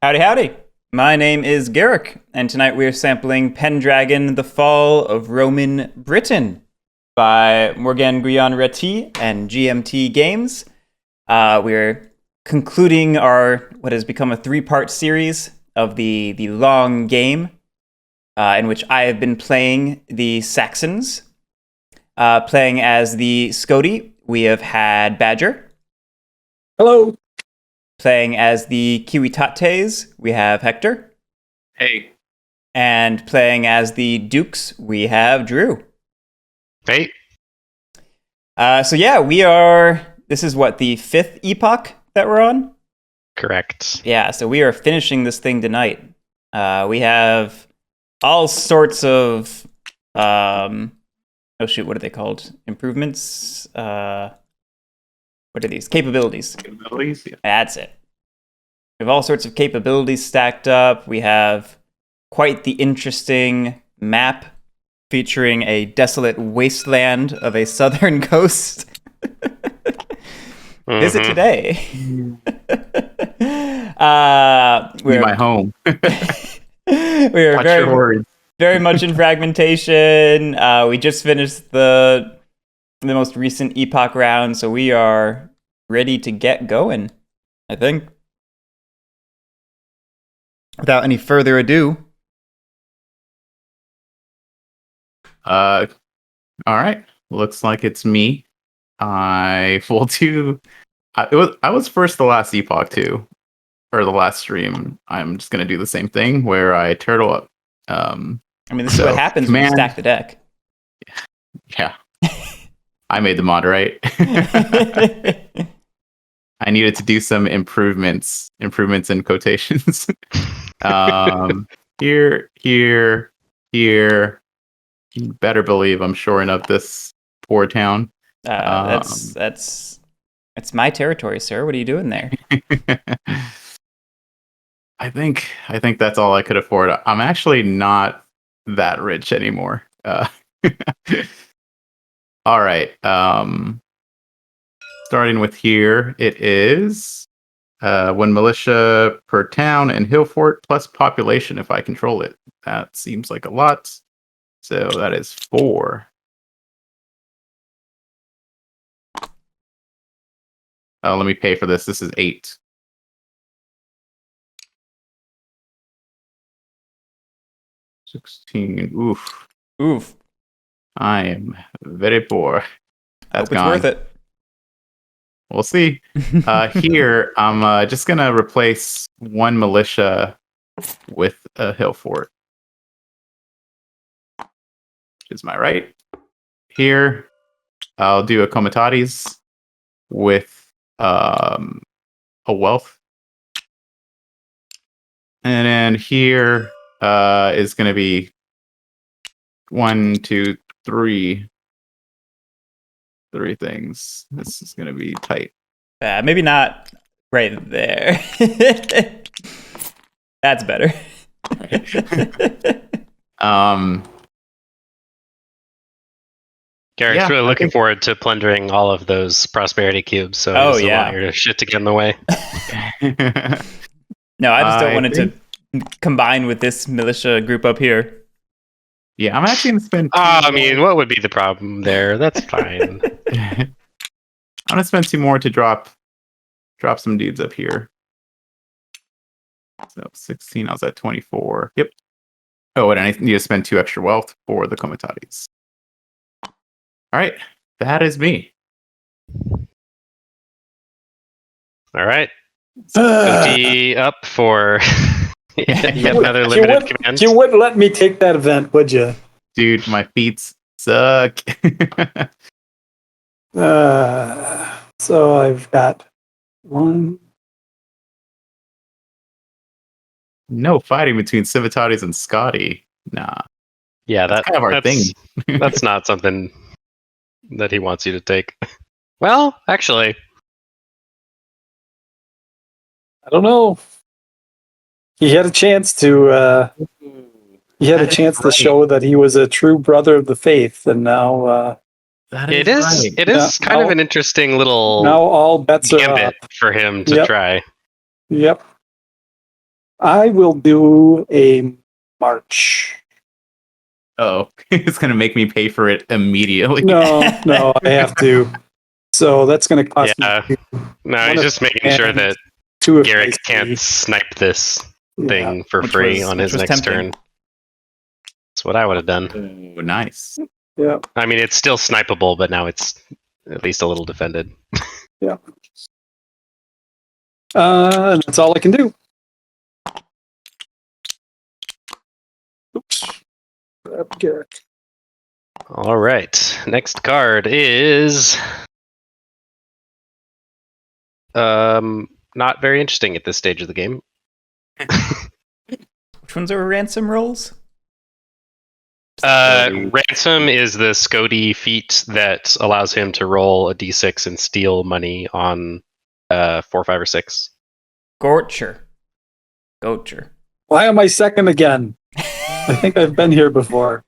Howdy, howdy. My name is Garrick, and tonight we are sampling Pendragon, The Fall of Roman Britain by Morgan Gouyon-Rety and GMT Games. We're concluding our what has become a three-part series of the long game, in which I have been playing the Saxons. Playing as the Scoti, we have had Badger. Hello. Playing as the Kiwitates, we have Hector. Hey. And playing as the Dukes, we have Drew. Hey. We are... This is what, the fifth epoch that we're on? Correct. Yeah, so we are finishing this thing tonight. We have all sorts of... what are they called? Improvements? What are these? Capabilities. Capabilities, yeah. That's it. We have all sorts of capabilities stacked up. We have quite the interesting map featuring a desolate wasteland of a southern coast. Visit today. We're my home. We are very much in fragmentation. We just finished the most recent epoch round, so we are ready to get going, I think. Without any further ado. All right. Looks like it's me. I was first the last epoch too, or the last stream. I'm just gonna do the same thing where I turtle up. This is what happens when you stack the deck. Yeah. I made the mod, right? I needed to do some improvements in quotations. Here. You better believe I'm shoring up this poor town. That's my territory, sir. What are you doing there? I think that's all I could afford. I'm actually not that rich anymore. All right. Starting with here, it is one militia per town and hill fort plus population if I control it. That seems like a lot. So that is 4. Let me pay for this. This is 8. $16. Oof. I am very poor. That's Hope it's worth it. We'll see. Here, I'm just going to replace one militia with a hill fort. Which is my right. Here, I'll do a comitatus with a wealth. And then here is going to be 1, 2, 3 things. This is going to be tight. Maybe not right there. That's better. Garrick's really looking forward to plundering all of those prosperity cubes, so he doesn't want your shit to get in the way. No, I just don't want it to combine with this militia group up here. Yeah, I'm actually going to spend... what would be the problem there? That's fine. I'm going to spend 2 more to drop some dudes up here. So 16, I was at 24. Yep. Oh, and I need to spend 2 extra wealth for the comitatus. All right, that is me. All right. Scoti up for yet another limited command. You wouldn't let me take that event, would you? Dude, my feet suck. So I've got 1. No fighting between Civitatis and Scotty. Nah. Yeah, that's kind of our thing. That's not something that he wants you to take. Well, actually, I don't know. He had a chance to. He had a chance to show that he was a true brother of the faith, and now. It is kind of an interesting little now all bets are up for him to try. Yep. I will do a march. Oh, it's going to make me pay for it immediately. No, I have to. So that's going to cost me. No, he's just making sure that Garrick can't snipe this thing for free on his next turn. That's what I would have done. Oh, nice. Yeah. I mean, it's still snipeable, but now it's at least a little defended. Yeah. That's all I can do. Oops. Grab Garrick. All right. Next card is not very interesting at this stage of the game. Which ones are ransom rolls? Ransom is the Scody feat that allows him to roll a d6 and steal money on 4, 5, or 6. Gocher. Why am I second again? I think I've been here before.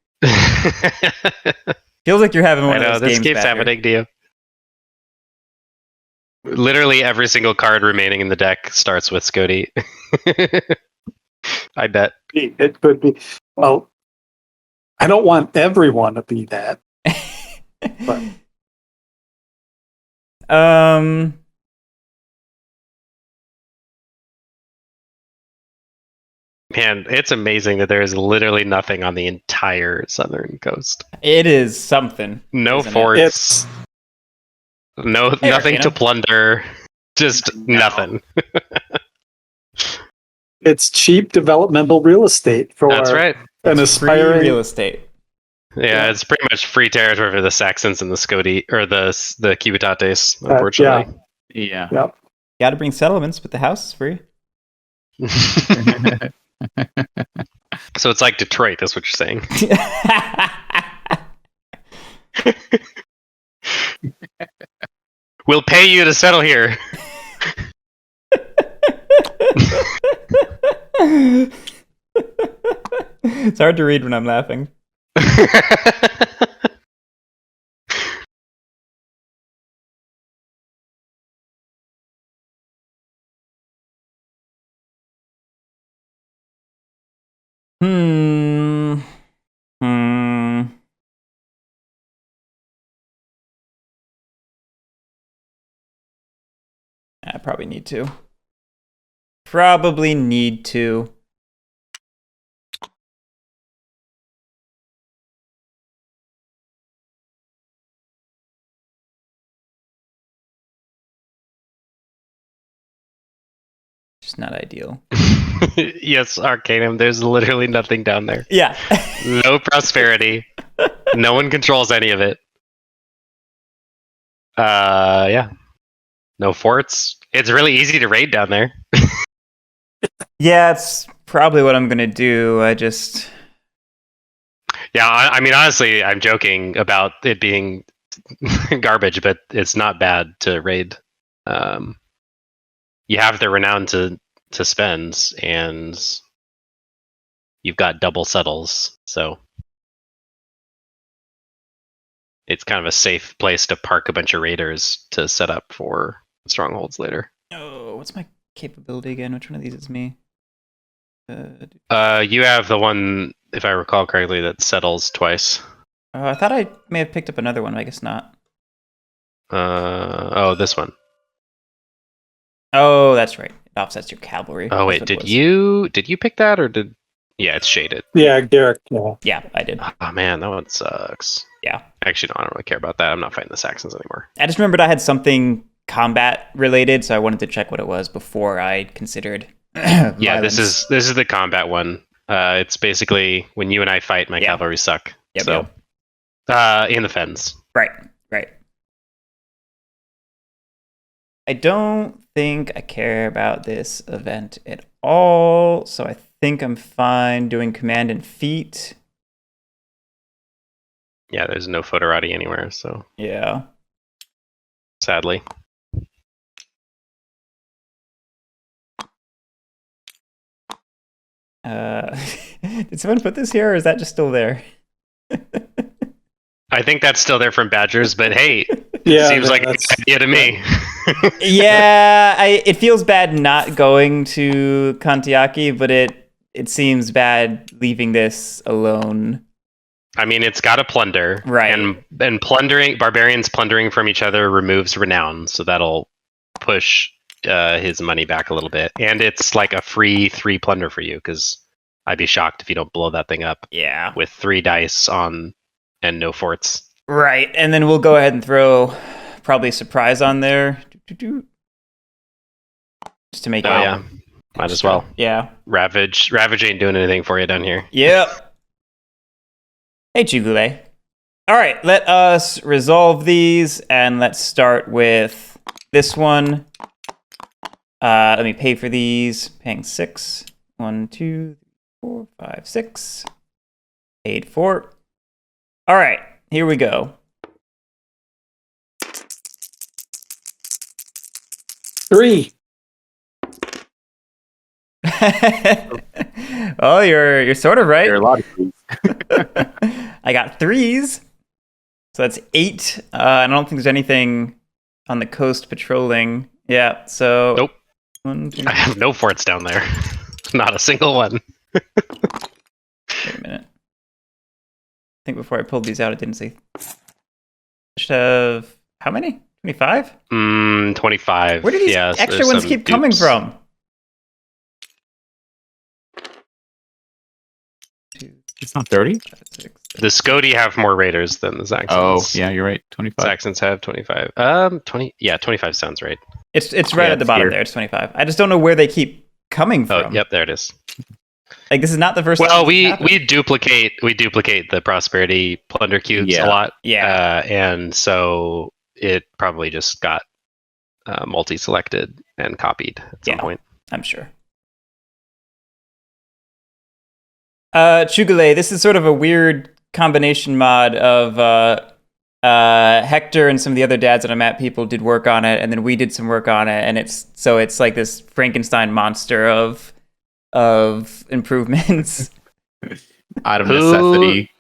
Feels like you're having one of those this games keeps happening to you. Literally every single card remaining in the deck starts with Scody. I bet. It could be. Well, I don't want everyone to be that. But. Man, it's amazing that there is literally nothing on the entire southern coast. It is something. No forts. Nothing to plunder. Just nothing. It's cheap developmental real estate for That's right. An aspiring free real estate. Yeah, it's pretty much free territory for the Saxons and the Scodi or the Civitates, unfortunately. Yeah. Yep. Got to bring settlements, but the house is free. So it's like Detroit, that's what you're saying. We'll pay you to settle here. It's hard to read when I'm laughing. I probably need to. Just not ideal. Yes, Arcanum, there's literally nothing down there. Yeah. No prosperity. No one controls any of it. Yeah. No forts. It's really easy to raid down there. Yeah, it's probably what I'm gonna do. Yeah, I mean, honestly, I'm joking about it being garbage, but it's not bad to raid. You have the renown to spend, and you've got double settles, so it's kind of a safe place to park a bunch of raiders to set up for strongholds later. Oh, what's my capability again? Which one of these is me? You have the one, if I recall correctly, that settles twice. Oh, I thought I may have picked up another one. I guess not. This one. Oh, that's right. It offsets your cavalry. Oh wait, did you pick that or did? Yeah, it's shaded. Yeah, Garrick. Yeah, I did. Oh man, that one sucks. Yeah. Actually, no, I don't really care about that. I'm not fighting the Saxons anymore. I just remembered I had something combat related, so I wanted to check what it was before I considered. Yeah, this is the combat one. It's basically when you and I fight, my cavalry suck. Yep, so, in the fens. Right. I don't think I care about this event at all, so I think I'm fine doing command and feat. Yeah, there's no Foderati anywhere, so yeah. Sadly. Did someone put this here, or is that just still there? I think that's still there from Badgers, but hey, yeah, seems like a good idea to me. Yeah, it feels bad not going to Kantiaki, but it seems bad leaving this alone. I mean, it's got to plunder, right? And plundering, barbarians plundering from each other removes renown, so that'll push his money back a little bit. And it's like a free 3 plunder for you, because I'd be shocked if you don't blow that thing up. Yeah. With 3 dice on and no forts. Right, and then we'll go ahead and throw probably surprise on there. Just to make it. Yeah. Might as well. Yeah. Ravage ain't doing anything for you down here. Yep. Hey, Chugule. All right, let us resolve these, and let's start with this one. Let me pay for these. Paying 6. 1, 2, 3, 4, 5, 6. Paid 4. All right, here we go. 3. Oh, you're sort of right. There are a lot of things. I got 3s. So that's 8. I don't think there's anything on the coast patrolling. Yeah, so... Nope. 1, 2, I have no forts down there. Not a single one. Wait a minute. I think before I pulled these out, it didn't say... I should have... How many? 25? 25. Where do these extra ones keep coming from? It's not 30? The Scoti have more raiders than the Saxons. Oh, yeah, you're right. 25. Saxons have 25. 20. Yeah, 25 sounds right. It's right at the bottom there. It's 25. I just don't know where they keep coming from. Oh, yep, there it is. Like, this is not the first. Well, we duplicate the prosperity plunder cubes a lot. Yeah, and so it probably just got multi-selected and copied at some point. I'm sure. Chugule, this is sort of a weird combination mod of Hector and some of the other Dads that I met people did work on it, and then we did some work on it, and it's like this Frankenstein monster of improvements. Out of necessity.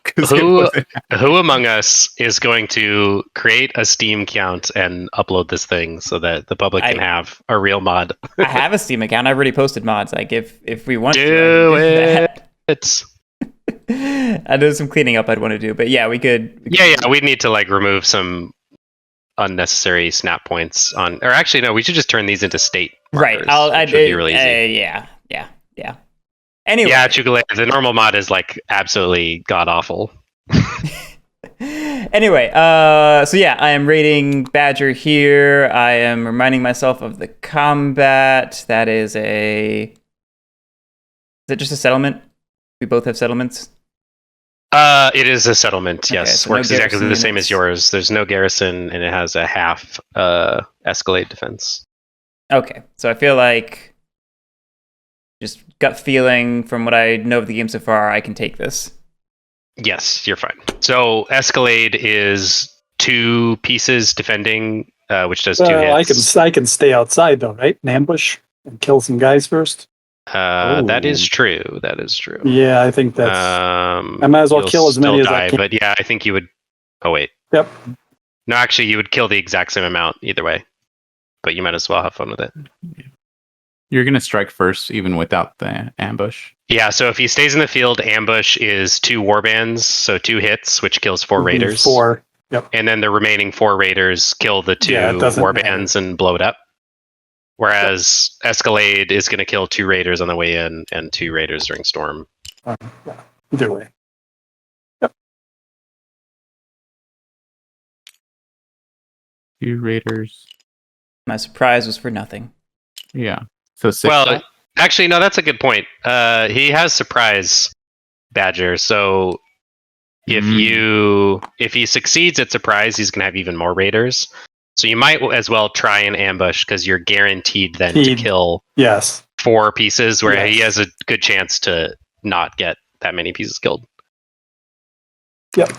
Who among us is going to create a Steam account and upload this thing so that the public can have a real mod? I have a Steam account. I've already posted mods. Like if we want do it. I know some cleaning up I'd want to do, but yeah, we could. We'd need to like remove some unnecessary snap points on, or actually no, we should just turn these into state markers, right. Which would be really easy. Yeah. Anyway, yeah, Chugule, the normal mod is like absolutely god awful. Anyway, so yeah, I am raiding Badger here. I am reminding myself of the combat. That is is it just a settlement? We both have settlements? It is a settlement, yes. So works exactly the same as yours. There's no garrison, and it has a half escalade defense. Okay, so I feel like, just gut feeling from what I know of the game so far, I can take this. Yes, you're fine. So escalade is 2 pieces defending, which does 2 hits. I can stay outside though, right? And ambush and kill some guys first. That is true. That is true. Yeah, I think that's. I might as well kill as many as I can. But yeah, I think you would. Oh wait. Yep. No, actually, you would kill the exact same amount either way. But you might as well have fun with it. You're gonna strike first, even without the ambush. Yeah. So if he stays in the field, ambush is 2 warbands, so 2 hits, which kills 4 raiders. 4. Yep. And then the remaining 4 raiders kill the 2 warbands and blow it up. Whereas Escalade is going to kill 2 raiders on the way in and 2 raiders during storm. Either way. Yep. 2 raiders. My surprise was for nothing. Yeah. So 6. Well, actually, no, that's a good point. He has surprise Badger, so if he succeeds at surprise, he's going to have even more raiders. So you might as well try and ambush because you're guaranteed then to kill 4 pieces, where he has a good chance to not get that many pieces killed. Yep.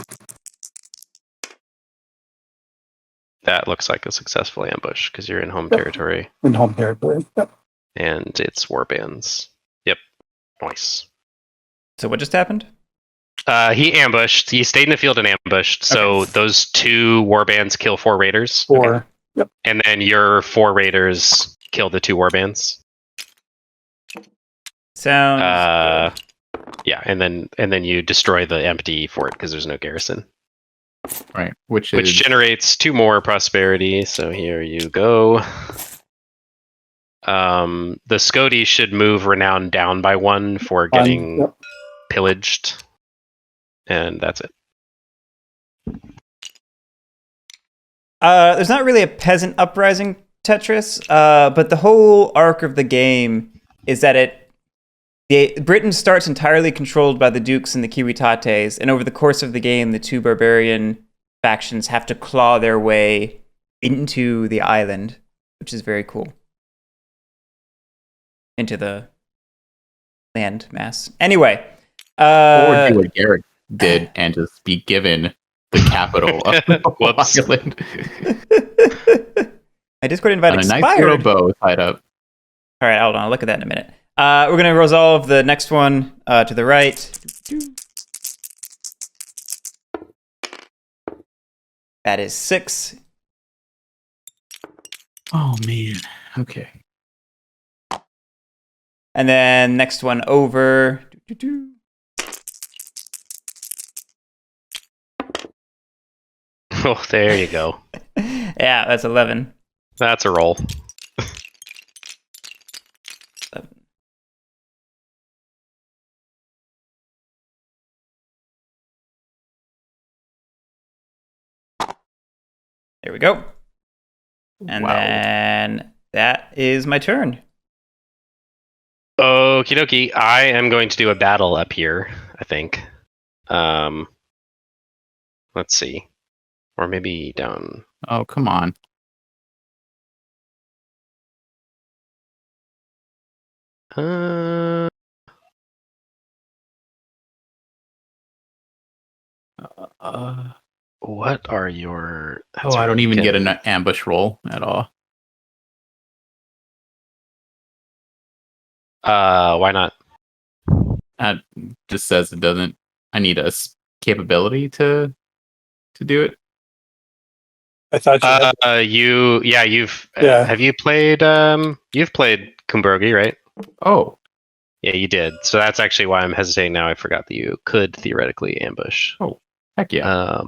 That looks like a successful ambush because you're in home territory. In home territory. Yep. And it's warbands. Yep. Nice. So what just happened? He ambushed. He stayed in the field and ambushed. So those 2 warbands kill 4 raiders. 4. Yep. And then your 4 raiders kill the 2 warbands. Sounds Yeah, and then you destroy the empty fort because there's no garrison. Right. Which generates 2 more prosperity. So here you go. The Scody should move renown down by 1 for getting pillaged. And that's it. There's not really a peasant uprising Tetris, but the whole arc of the game is that Britain starts entirely controlled by the dukes and the Kiwitates, and over the course of the game, the 2 barbarian factions have to claw their way into the island, which is very cool. Into the land mass. Anyway. Or do what Garrett did and just be given the capital of the island. My Discord invite expired. A nice little bow tied up. All right, hold on. I'll look at that in a minute. We're going to resolve the next one to the right. That is 6. Oh, man. Okay. And then next one over. Oh, there you go. Yeah, that's 11. That's a roll. There we go. And then that is my turn. Okie dokie. I am going to do a battle up here, I think. Let's see. Or maybe down. Oh, come on. What are your... I don't even get an ambush roll at all. Why not? It just says it doesn't. I need a capability to do it. I thought you have you played you've played Kumbrogi, right? Oh. Yeah, you did. So that's actually why I'm hesitating now. I forgot that you could theoretically ambush. Oh, heck yeah.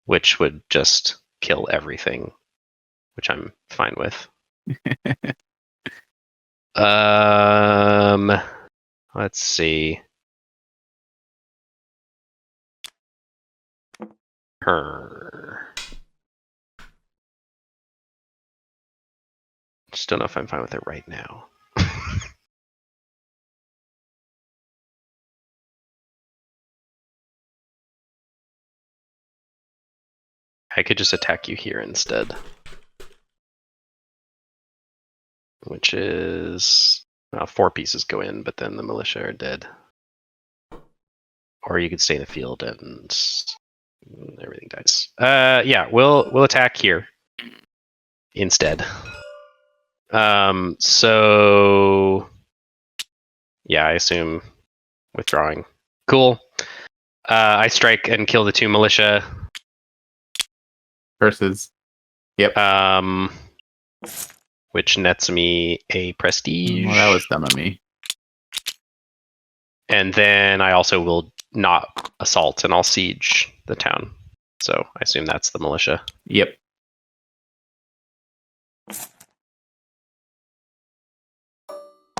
Which would just kill everything, which I'm fine with. Let's see. Just don't know if I'm fine with it right now. I could just attack you here instead. Which is... Well, 4 pieces go in, but then the militia are dead. Or you could stay in the field and everything dies. Yeah, we'll attack here instead. So... Yeah, I assume withdrawing. Cool. I strike and kill the 2 militia. Versus. Yep. Which nets me a prestige. Well, that was dumb of me. And then I also will not assault and I'll siege the town. So I assume that's the militia. Yep.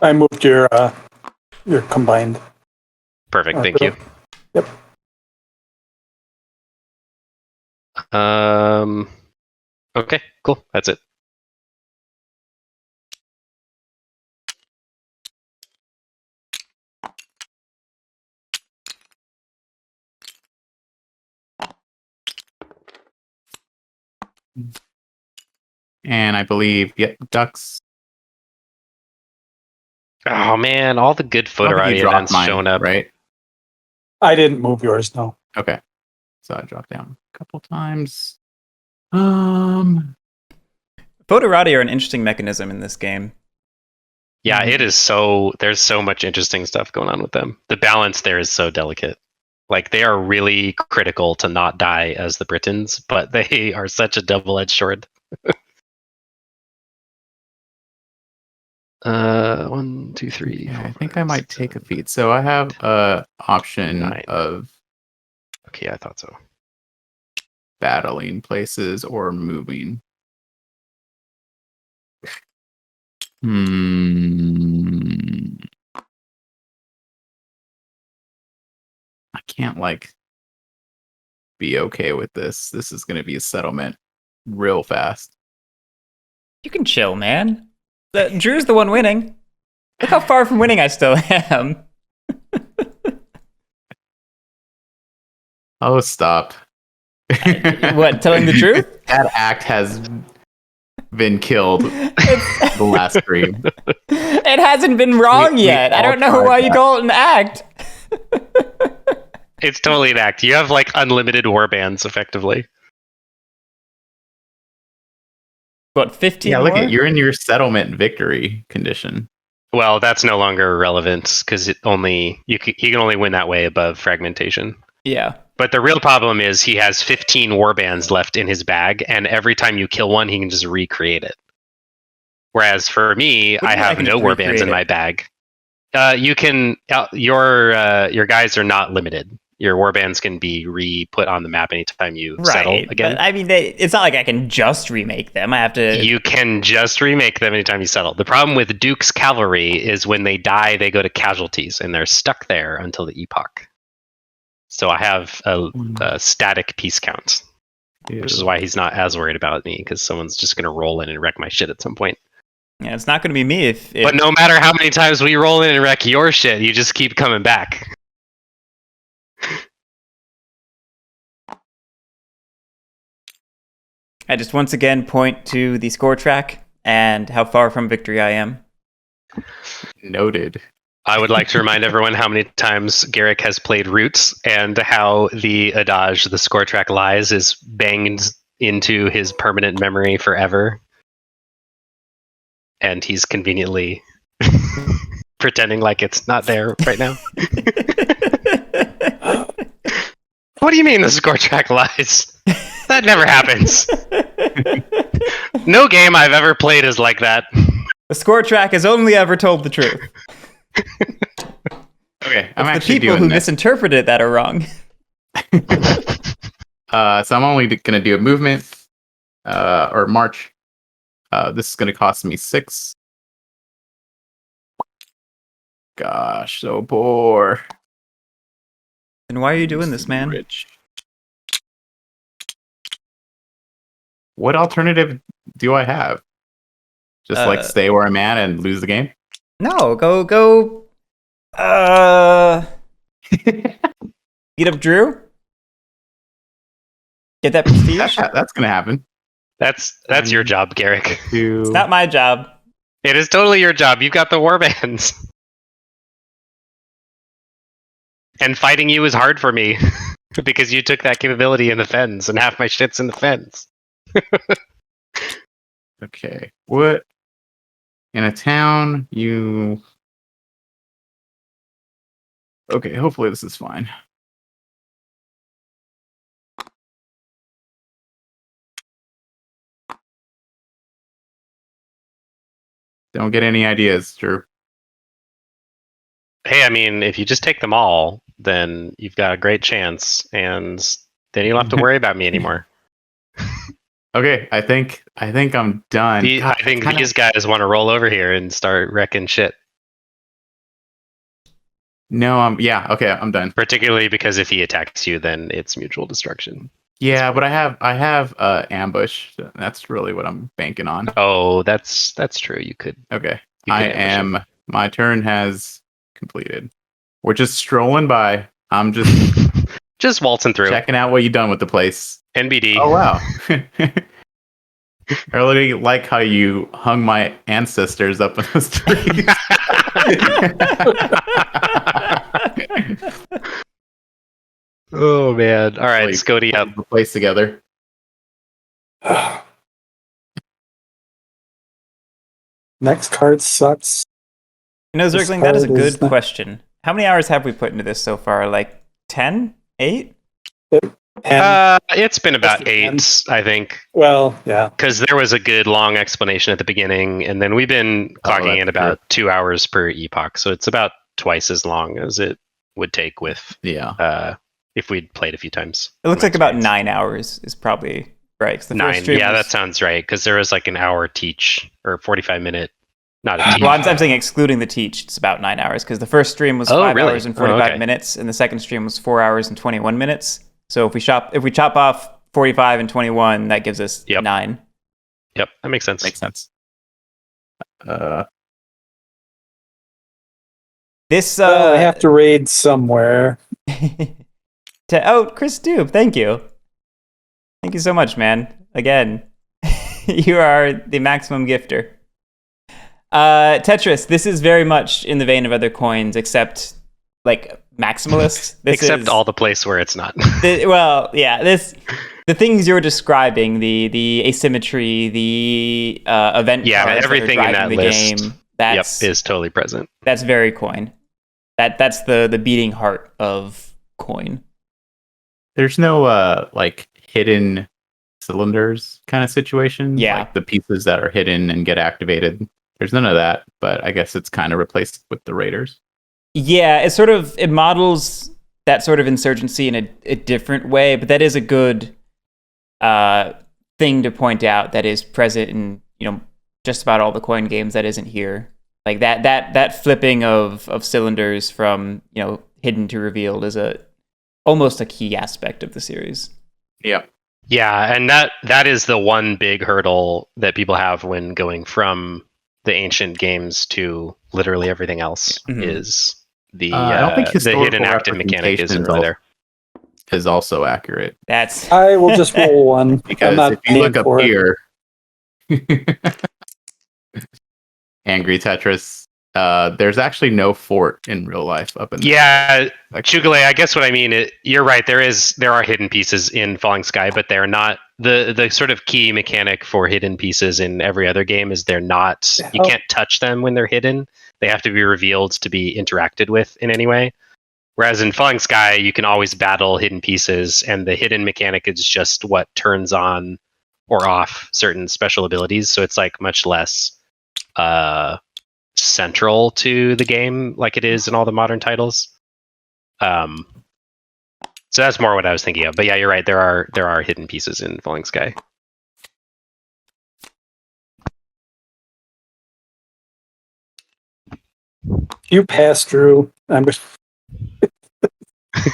I moved your combined. Perfect, thank you. Yep. Okay, cool. That's it. And I believe, ducks. Oh man, all the good Fotorati events showing up. Right? I didn't move yours, no. Okay. So I dropped down a couple times. Fotorati are an interesting mechanism in this game. Yeah, it is so... There's so much interesting stuff going on with them. The balance there is so delicate. Like, they are really critical to not die as the Britons, but they are such a double-edged sword. 1, 2, 3. Yeah, 4, I think 5, I might 6, take a 7. feat. So I have a option 9. of Okay, I thought so. battling places or moving. I can't be okay with this. This is going to be a settlement real fast. You can chill, man. Drew's the one winning. Look how far from winning I still am. Oh, stop. What, telling the truth? That act has been killed the last stream. It hasn't been wrong yet. I don't know why you call it an act. It's totally an act. You have like unlimited warbands, effectively. What, 15 Yeah, look more? you're in your settlement victory condition. Well, that's no longer relevant because he can only win that way above fragmentation. Yeah. But the real problem is he has 15 warbands left in his bag, and every time you kill one, he can just recreate it. Whereas for me, I have no warbands in my bag. You can your guys are not limited. Your warbands can be re-put on the map anytime you settle again. But I mean, it's not like I can just remake them. I have to. You can just remake them anytime you settle. The problem with Duke's cavalry is when they die, they go to casualties, and they're stuck there until the epoch. So I have a static piece count, which is why he's not as worried about me, because someone's just going to roll in and wreck my shit at some point. Yeah, it's not going to be me if. But no matter how many times we roll in and wreck your shit, you just keep coming back. I just once again point to the score track and how far from victory I am. Noted. I would like to remind everyone how many times Garrick has played Roots and how the adage, the score track lies, is banged into his permanent memory forever. And he's conveniently pretending like it's not there right now. What do you mean the score track lies? That never happens. No game I've ever played is like that. The score track has only ever told the truth. Okay, I'm it's actually the people doing who this. misinterpret it that are wrong. So I'm only going to do a movement or march. This is going to cost me 6. Gosh, so poor. And why are you doing this, man? Rich. What alternative do I have? Just stay where I'm at and lose the game? No, go. Beat up Drew. Get that prestige. That's gonna happen. That's your job, Garrick. It's not my job. It is totally your job. You've got the warbands. And fighting you is hard for me because you took that capability in the fens, and half my shit's in the fens. Okay. What? In a town, you... Okay, hopefully this is fine. Don't get any ideas, Drew. Hey, I mean, if you just take them all, then you've got a great chance, and then you don't have to worry about me anymore. Okay, I think I'm done. I think these guys want to roll over here and start wrecking shit. No, yeah, okay, I'm done. Particularly because if he attacks you, then it's mutual destruction. Yeah, but I have ambush. That's really what I'm banking on. Oh, that's true. You could. Okay, You could ambush him. My turn has completed. We're just strolling by. I'm just waltzing through. checking out what you've done with the place. NBD. Oh wow. I really like how you hung my ancestors up in those trees. Oh man! All right, Scody up. The place together. Next card sucks. You know, Zergling, that is a good question. How many hours have we put into this so far? Like 10? 8? And It's been about That's the 8, I think, well, yeah. because there was a good long explanation at the beginning, and then we've been clocking in that's about 2 hours per epoch, so it's about twice as long as it would take with if we'd played a few times. It looks My like about experience. 9 hours is probably right. 'Cause the 9. first stream Yeah, was- that sounds right, because there was like an hour teach or 45-minute, not a teach. Well, I'm saying excluding the teach, it's about 9 hours because the first stream was Oh, 5 really? hours and Oh, 45 okay. minutes, and the second stream was 4 hours and 21 minutes. So if we chop off 45 and 21, that gives us 9. Yep, that makes sense. Makes sense. This I have to raid somewhere. Chris Dube, thank you so much, man. Again, you are the maximum gifter. Tetris, this is very much in the vein of other coins, except like maximalist. Except all the place where it's not. The things you're describing, the asymmetry, the event cards everything that are in that driving the list. game. That's is totally present. That's very coin. That's the beating heart of coin. There's no like hidden cylinders kind of situation. Yeah. Like the pieces that are hidden and get activated. There's none of that, but I guess it's kind of replaced with the raiders. Yeah, it models that sort of insurgency in a different way, but that is a good thing to point out that is present in just about all the coin games that isn't here. Like that flipping of cylinders from hidden to revealed is almost a key aspect of the series. Yeah. Yeah, and that is the one big hurdle that people have when going from the ancient games to literally everything else is the I don't think the hidden active mechanic isn't really there. Is also accurate. I will just roll one. Because I'm not if you look paying up for it. here, Angry Tetris, there's actually no fort in real life up in the Yeah, Chugale, I guess what I mean, you're right. There are hidden pieces in Falling Sky, but they're not the sort of key mechanic for hidden pieces in every other game is they're not. You can't touch them when they're hidden. They have to be revealed to be interacted with in any way. Whereas in Falling Sky, you can always battle hidden pieces, and the hidden mechanic is just what turns on or off certain special abilities. So it's like much less central to the game like it is in all the modern titles. So that's more what I was thinking of. But yeah, you're right. There are hidden pieces in Falling Sky. You pass, Drew.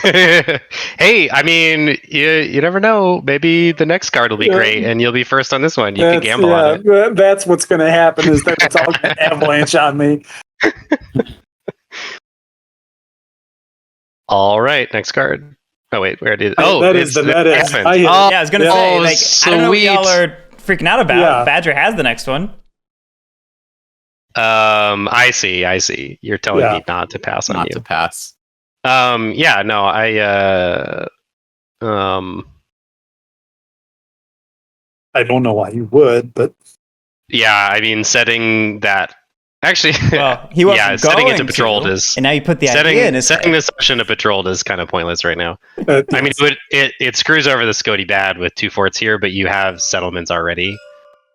Hey, I mean, you never know. Maybe the next card will be great, and you'll be first on this one. You can gamble on it. That's what's going to happen. Is that it's all going to avalanche on me. All right, next card. Oh wait, where did? Oh, that is the net is. Happens. I was gonna say, like, I don't know what y'all are freaking out about. Yeah. Badger has the next one. I see. You're telling me not to pass on you. Not to pass. Yeah, no, I don't know why you would, but yeah, I mean, setting that actually, well, he wasn't setting it going to patrolled to, is, and now you put the idea in his setting head. this option to patrolled is kind of pointless right now. yes. I mean, it screws over the Scody bad with 2 forts here, but you have settlements already,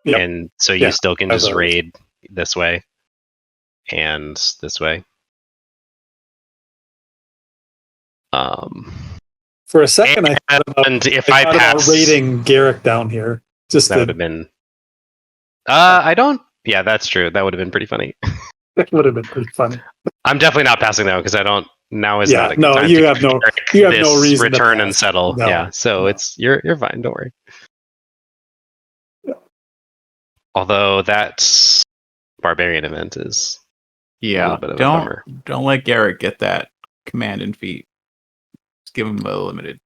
Yep. and so you still can just those. raid this way and this way. For a second, I thought about, and if I I thought about pass, raiding Garrick down here. Just that would have been. I don't. Yeah, that's true. That would have been pretty funny. that would have been pretty funny. I'm definitely not passing though because I don't. Now is Yeah, not a good no, time you to have no- Garrick you have no this reason to return and pass. settle. No, Yeah, so no. it's you're fine. Don't worry. Although that barbarian event is a Yeah. little bit of a bummer. Don't let Garrett get that command and feat. Just give him a limited.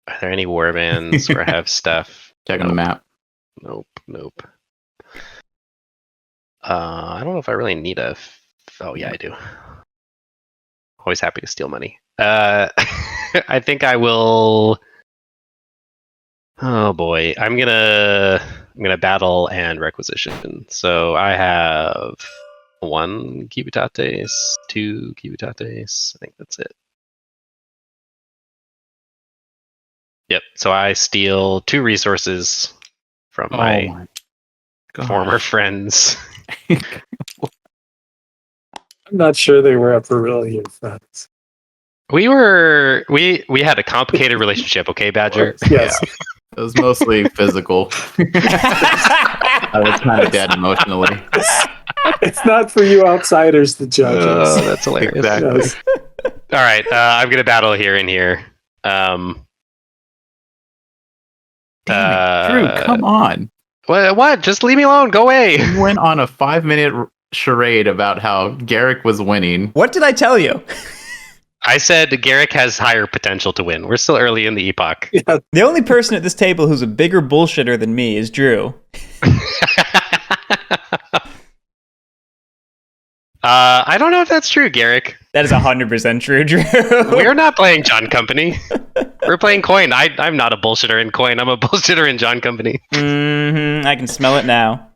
Are there any warbands or have stuff? Check on the map. Nope. I don't know if I really need a. Oh yeah, I do. Always happy to steal money. I think I will. Oh boy, I'm gonna I'm gonna battle and requisition. So I have 1 Civitates, 2 Civitates. I think that's it. Yep. So I steal 2 resources from my former friends. I'm not sure they were ever really your friends. We had a complicated relationship, okay, Badger? Yes. It was mostly physical. I was kind of dead emotionally. It's not for you outsiders to judge us. Oh, that's hilarious. Exactly. Yes. All right, I'm gonna battle here and here. Damn it, Drew, come on. What? Just leave me alone. Go away. You went on a 5-minute charade about how Garrick was winning. What did I tell you? I said Garrick has higher potential to win. We're still early in the epoch. Yeah. The only person at this table who's a bigger bullshitter than me is Drew. I don't know if that's true, Garrick. That is 100% true, Drew. We're not playing John Company. We're playing Coin. I'm not a bullshitter in Coin. I'm a bullshitter in John Company. I can smell it now.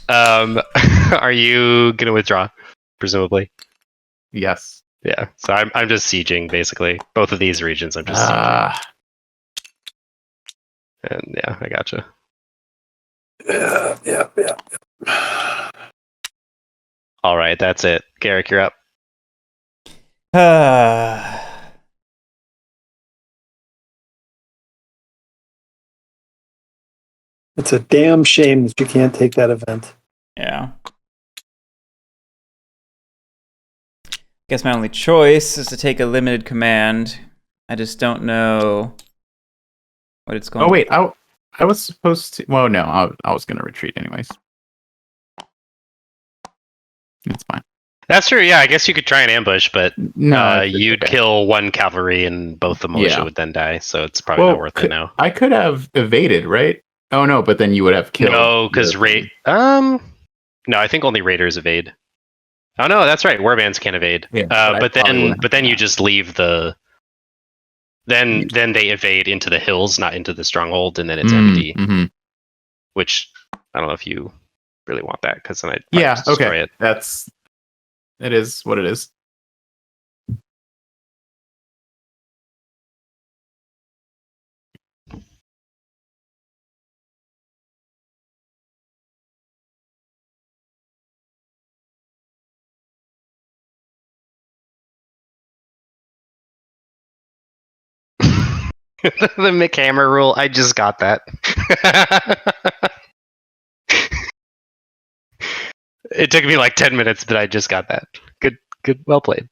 Are you gonna withdraw? Presumably. Yes. Yeah. So I'm just sieging basically both of these regions. I'm just sieging. And yeah, I gotcha. Yeah. All right, that's it. Garrick, you're up. It's a damn shame that you can't take that event. Yeah. Guess my only choice is to take a limited command. I just don't know what it's going. Oh wait, I was supposed to. Well, no, I was going to retreat anyways. It's fine. That's true. Yeah, I guess you could try an ambush, but No, you'd okay. kill 1 cavalry and both the militia Yeah. would then die. So it's probably not worth it now. I could have evaded, right? Oh no, but then you would have killed. No, because no, I think only raiders evade. Oh no, that's right. Warbands can't evade. Yeah, but then you just leave the. Then they evade into the hills, not into the stronghold, and then it's empty. Mm-hmm. Which I don't know if you really want that, because then I'd just destroy it. It is what it is. The McHammer rule. I just got that. It took me like 10 minutes, but I just got that. Good, well played.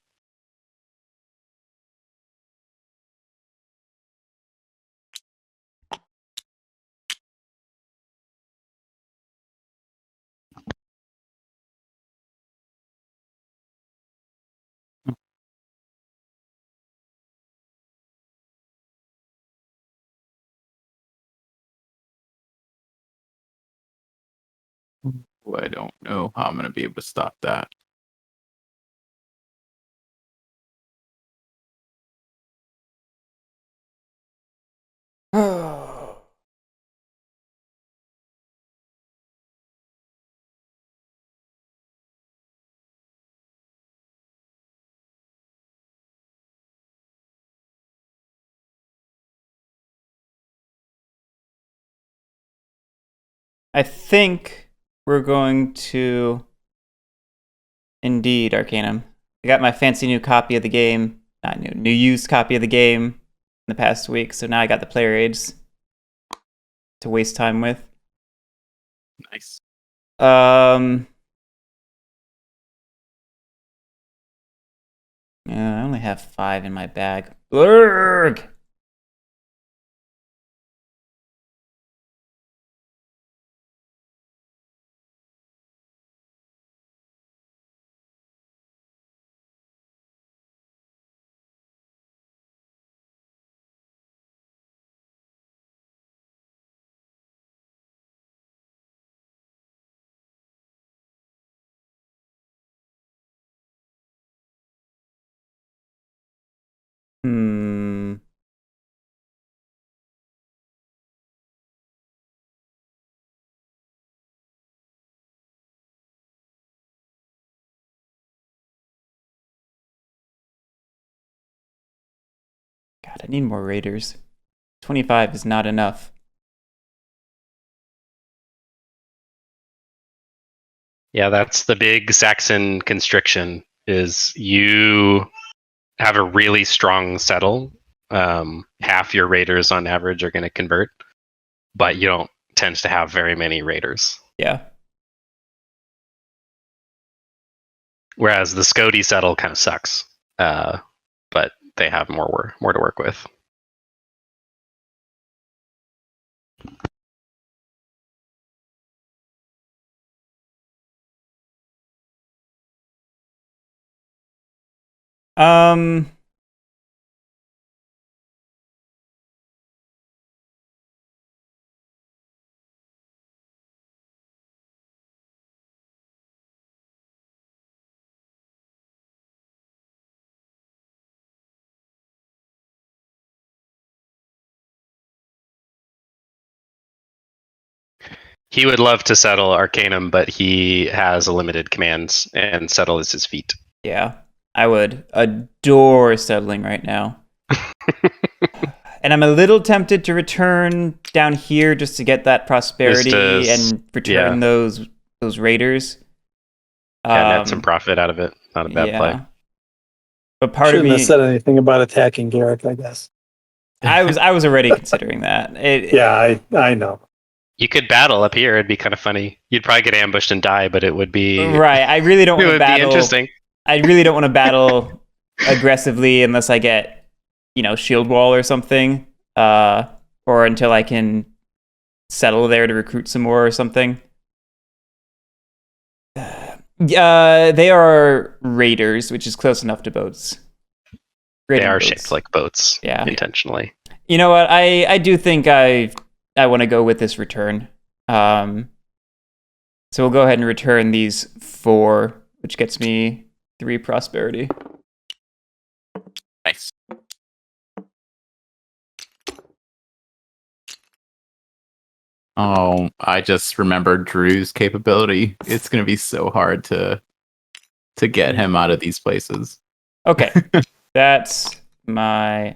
Well, I don't know how I'm going to be able to stop that. I think we're going to indeed Arcanum. I got my fancy new copy of the game, not new used copy of the game in the past week, so now I got the player aids to waste time with. Nice. Yeah, I only have 5 in my bag. Blurg! God, I need more raiders. 25 is not enough. Yeah, that's the big Saxon constriction. Is you have a really strong settle. Half your raiders on average are going to convert, but you don't tend to have very many raiders. Yeah. Whereas the Scody settle kind of sucks, but they have more to work with. Um. He would love to settle Arcanum, but he has a limited command, and settle is his feat. Yeah. I would adore settling right now. And I'm a little tempted to return down here just to get that prosperity and return those raiders. Net some profit out of it. Not a bad play. But part Shouldn't of me have said anything about attacking Garrick, I guess. I was already considering that. I know. You could battle up here. It'd be kind of funny. You'd probably get ambushed and die, but it would be right. I really don't want to battle. Be interesting. I really don't want to battle aggressively unless I get, shield wall or something, or until I can settle there to recruit some more or something. They are raiders, which is close enough to boats. They are shaped like boats, intentionally. You know what? I do think I want to go with this return. So we'll go ahead and return these 4, which gets me 3 prosperity. Nice. Oh, I just remembered Drew's capability. It's going to be so hard to get him out of these places. Okay. That's what I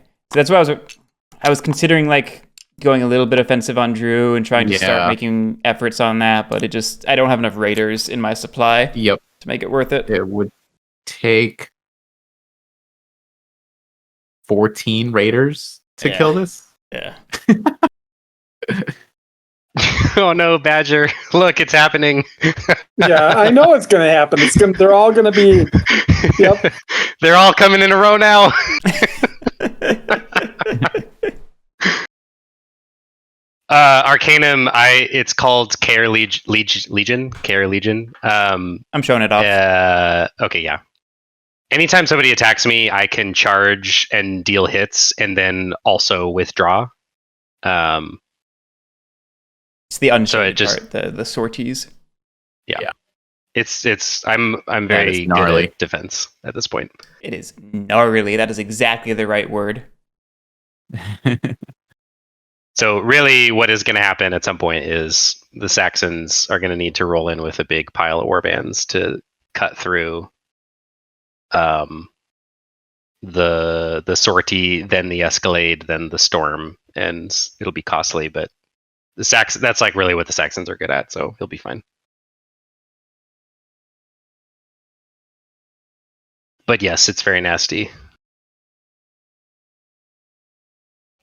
was considering, like, going a little bit offensive on Drew and trying to start making efforts on that, but I don't have enough raiders in my supply to make it worth it. It would take 14 raiders to kill this. Yeah. Oh no, Badger! Look, it's happening. Yeah, I know it's going to happen. They're all going to be. Yep. They're all coming in a row now. Arcanum, it's called Care Legion. Care Legion. I'm showing it off. Okay, yeah. Anytime somebody attacks me, I can charge and deal hits, and then also withdraw. It's the unshaded part, the sorties. Yeah. I'm very good at defense at this point. It is gnarly. That is exactly the right word. So really what is going to happen at some point is the Saxons are going to need to roll in with a big pile of warbands to cut through the sortie, then the escalade, then the storm, and it'll be costly, but that's like really what the Saxons are good at, so he'll be fine. But yes, it's very nasty.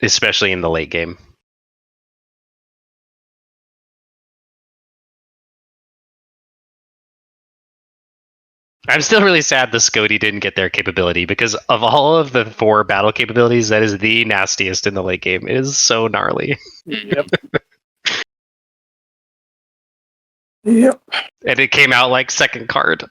Especially in the late game. I'm still really sad the Scody didn't get their capability, because of all of the 4 battle capabilities, that is the nastiest in the late game. It is so gnarly. Yep. Yep. And it came out like second card.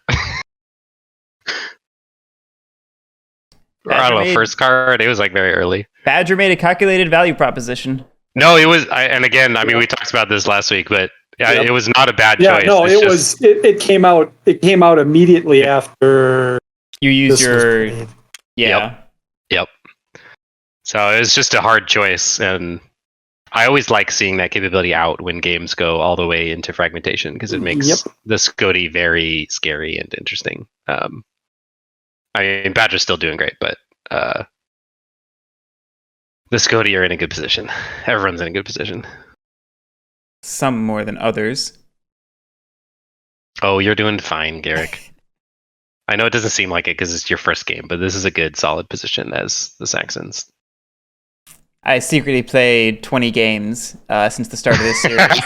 Or I don't know, first card. It was like very early. Badger made a calculated value proposition. No, it was, and again, I mean, we talked about this last week, but it was not a bad choice. No, it came out. It came out immediately after you used your. Yep. So it was just a hard choice, and I always like seeing that capability out when games go all the way into fragmentation, because it makes the Scody very scary and interesting. I mean, Badger's still doing great, but The Scody are in a good position. Everyone's in a good position. Some more than others. Oh, you're doing fine, Garrick. I know it doesn't seem like it because it's your first game, but this is a good, solid position as the Saxons. I secretly played 20 games since the start of this series.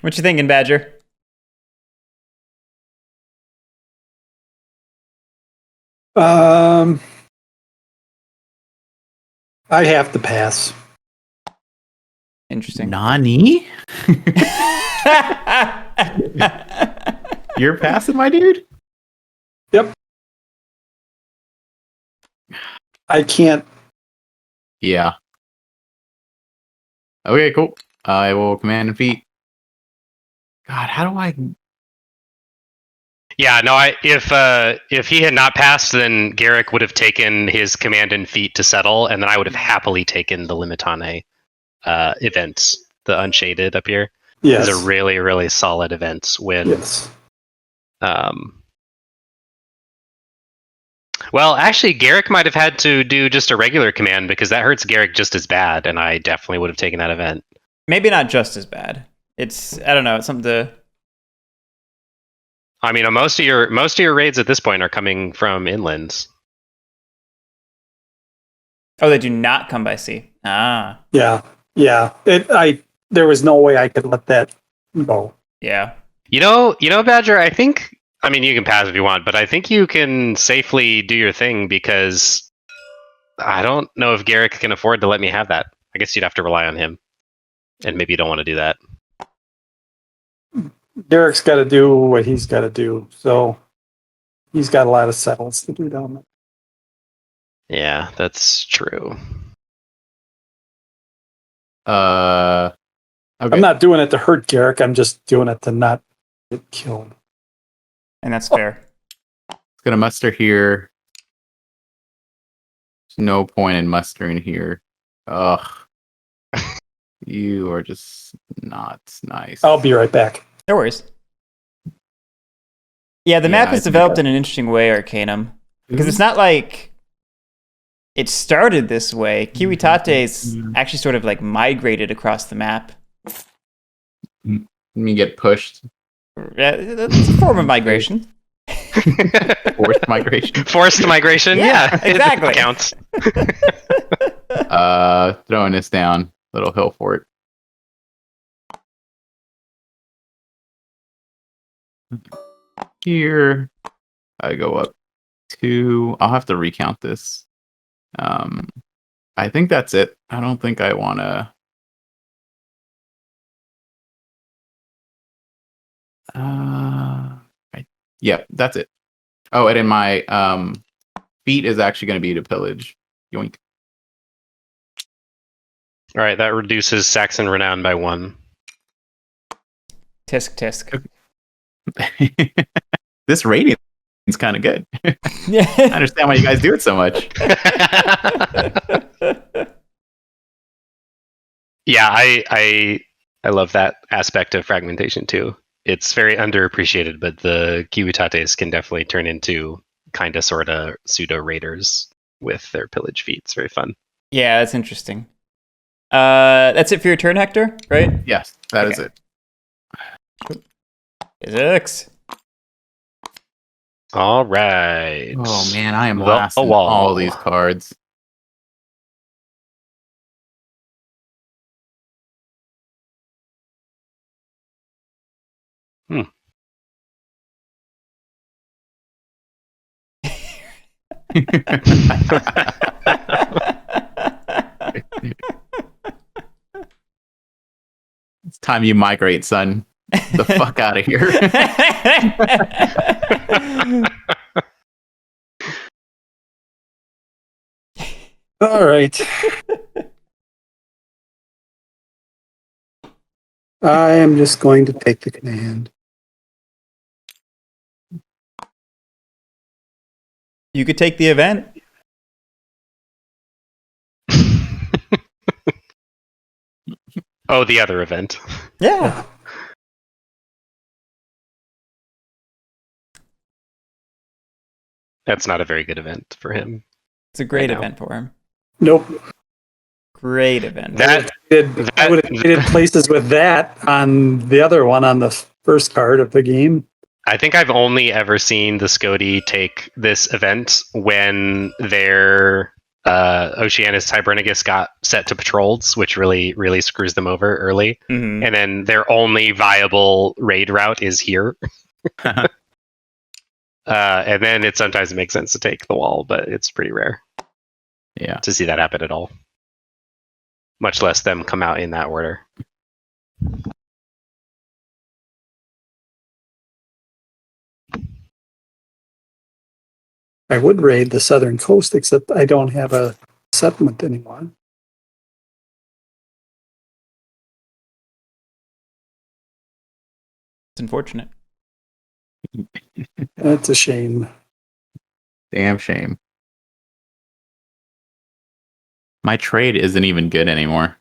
What you thinking, Badger? I'd have to pass. Interesting. Nani? You're passing, my dude? Yep. I can't. Yeah. Okay, cool. I will command and feat. God, how do I... Yeah, no. If he had not passed, then Garrick would have taken his command and feat to settle, and then I would have happily taken the Limitane events, the Unshaded up here. Yes. These are really, really solid events. When, Yes. Well, actually, Garrick might have had to do just a regular command because that hurts Garrick just as bad, and I definitely would have taken that event. Maybe not just as bad. I don't know. It's something to. I mean, most of your raids at this point are coming from inlands. Oh, they do not come by sea. Ah, Yeah. Yeah. There was no way I could let that go. yeah. You know, Badger. I think. I mean, you can pass if you want, but I think you can safely do your thing because I don't know if Garrick can afford to let me have that. I guess you'd have to rely on him, and maybe you don't want to do that. Derek's got to do what he's got to do. So he's got a lot of settles to do down there. Yeah, that's true. Okay. I'm not doing it to hurt Garrick. I'm just doing it to not get killed. And that's fair. It's going to muster here. There's no point in mustering here. Ugh. You are just not nice. I'll be right back. No worries. Yeah, the Yeah, map I is think developed in an interesting way, Arcanum. Because it's not like it started this way. Kiwitate's actually sort of like migrated across the map. You get pushed. That's a form of migration. Forced migration. Forced migration. Yeah, exactly. It counts. Throwing this down. Little hill fort. Here. I go up 2. I'll have to recount this. I think that's it. I don't think I want to... Yeah, that's it. Oh, and in my feat is actually going to be to pillage. Yoink. All right, that reduces Saxon renown by 1. Tisk tisk. This rating is kind of good. I Yeah. understand why you guys do it so much. Yeah, I love that aspect of fragmentation too. It's very underappreciated, but the Kiwitates can definitely turn into kind of sort of pseudo raiders with their pillage feat. It's very fun. Yeah, that's interesting. That's it for your turn, Hector, right? Yes, that is Okay. it. Physics. All right. Oh man, I am The blasting wall. all these cards. It's time you migrate, son. The fuck out of here. All right. I am just going to take the command. You could take the event. Oh, the other event. Yeah. That's not a very good event for him. It's a great I know. event for him. Nope. Great event. I would have traded places with that on the other one on the first card of the game. I think I've only ever seen the Scody take this event when their Oceanus Hibernicus got set to patrols, which really, really screws them over early. Mhm. And then their only viable raid route is here. And then it sometimes makes sense to take the wall, but it's pretty rare Yeah. to see that happen at all. Much less them come out in that order. I would raid the southern coast, except I don't have a settlement anymore. It's unfortunate. That's a shame. Damn shame. My trade isn't even good anymore.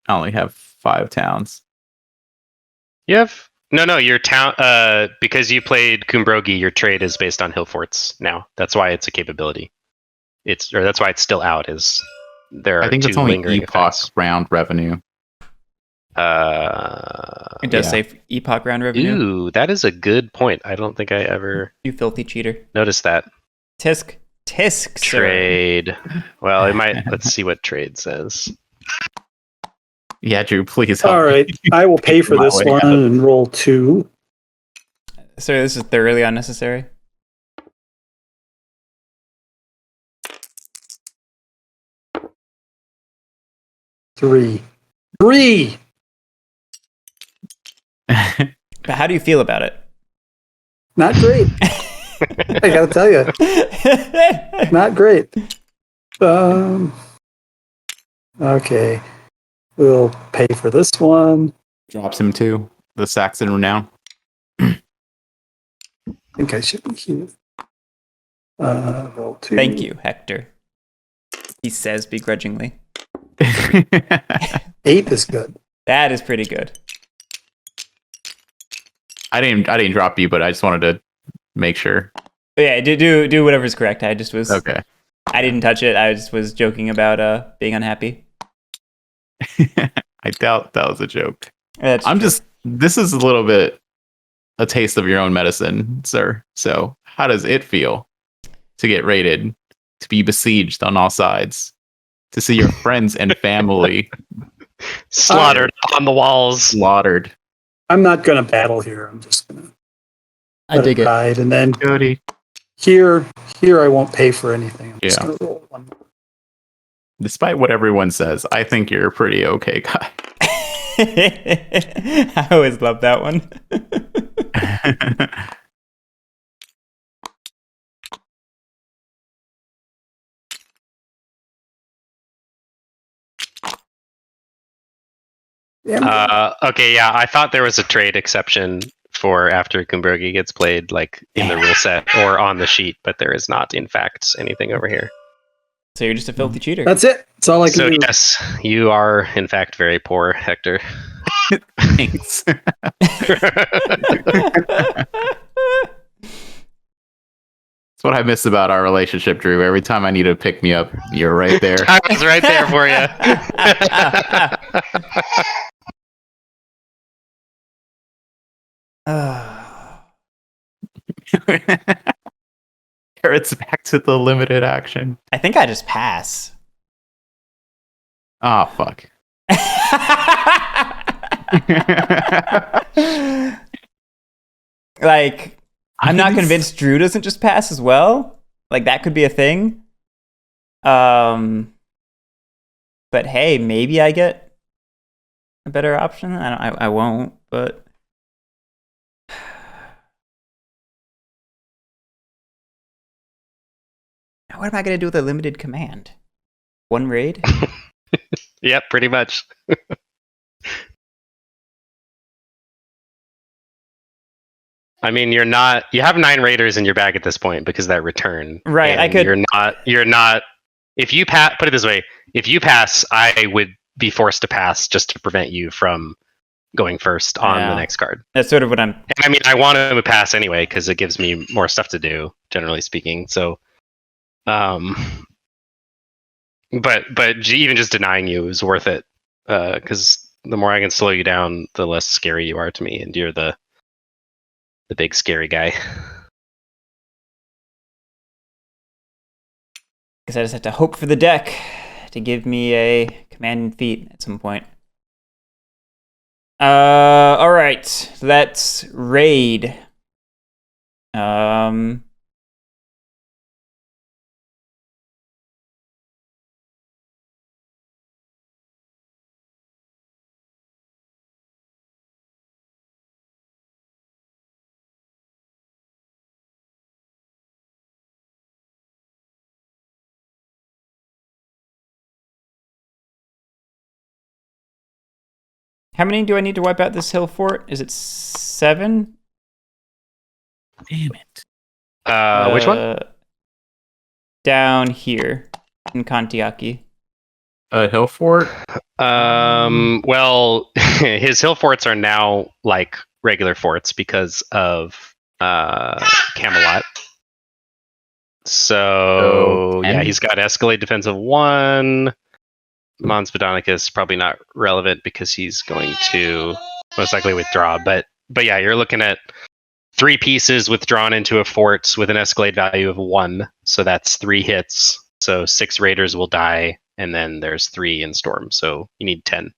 I only have 5 towns. You have no. Your town, because you played Kumbrogi, your trade is based on hill forts now. That's why it's a capability. That's why it's still out. Is there? I think it's two only lingering epoch effects. round revenue. It does Yeah. say epoch round revenue. Ooh, that is a good point. I don't think I ever You filthy cheater. noticed that. Tisk, sir. Trade. Well, it might. Let's see what trade says. Yeah, Drew, please help. All right, I will pay for My this way one out. and roll 2. Sir, this is thoroughly unnecessary. Three. But how do you feel about it? Not great. I gotta tell you, not great. Okay, we'll pay for this one. Drops him too. The Saxon renown. I think I should be here. Roll 2. Thank you, Hector. He says begrudgingly. 8 is good. That is pretty good. I didn't drop you, but I just wanted to make sure. But yeah, do whatever's correct. I just was Okay. I didn't touch it. I just was joking about being unhappy. I doubt that was a joke. That's This is a little bit a taste of your own medicine, sir. So how does it feel to get raided, to be besieged on all sides, to see your friends and family Slaughtered on the walls. slaughtered? I'm not gonna battle here. I'm just gonna I dig it. hide, and then Cody. here I won't pay for anything. I'm just Yeah. gonna roll one. Despite what everyone says, I think you're a pretty okay guy. I always love that one. Yeah, Okay, yeah, I thought there was a trade exception for after Kumbrogi gets played, like in the rule set or on the sheet, but there is not, in fact, anything over here. So you're just a filthy cheater. that's it. That's all I can So do. yes, you are in fact very poor, Hector. Thanks. That's what I miss about our relationship, Drew. Every time I need to pick me up, you're right there. I was right there for you. Carrots back to the limited action. I think I just pass. Oh, fuck. Like, I'm not convinced Drew doesn't just pass as well. Like, that could be a thing. But hey, maybe I get a better option. I won't, but what am I gonna do with a limited command? One raid? Yep, pretty much. I mean, you have 9 raiders in your bag at this point because of that return. Right, I and could- you're not, if you put it this way, if you pass, I would be forced to pass just to prevent you from going first on Yeah. the next card. That's sort of what I'm. And I mean, I want to pass anyway because it gives me more stuff to do, generally speaking. So, but even just denying you is worth it because the more I can slow you down, the less scary you are to me, and you're the big scary guy. Guess I just have to hope for the deck to give me a command feat at some point. All right, let's raid. How many do I need to wipe out this hill fort? Is it 7? Damn it. Which one? Down here in Kantiaki. Hill Fort? Well, his hill forts are now like regular forts because of Camelot. So yeah, he's got Escalade Defense of 1. Mons Botanicus probably not relevant because he's going to most likely withdraw. But yeah, you're looking at 3 pieces withdrawn into a fort with an Escalade value of 1. So that's 3 hits. So 6 raiders will die, and then there's 3 in storm. So you need 10.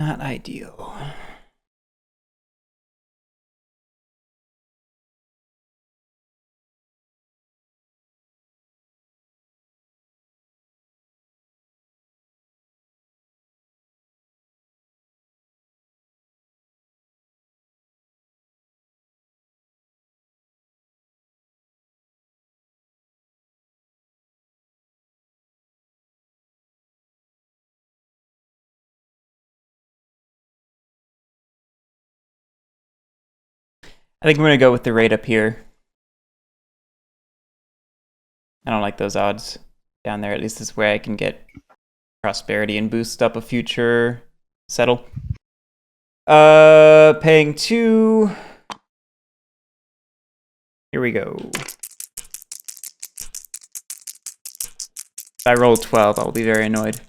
Not ideal. I think I'm going to go with the raid up here. I don't like those odds down there. At least this way I can get prosperity and boost up a future settle. Paying 2. Here we go. If I roll 12, I'll be very annoyed.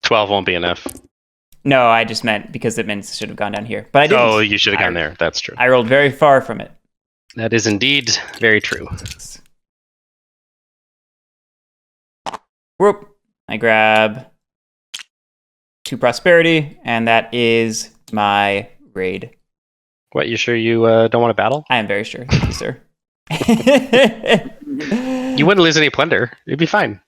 12 won't be enough. No, I just meant because it meant it should have gone down here. But I didn't. Oh, you should have gone there. That's true. I rolled very far from it. That is indeed very true. Whoop. I grab 2 prosperity, and that is my raid. What, you sure you don't want to battle? I am very sure. Thank you, sir. You wouldn't lose any plunder. You'd be fine.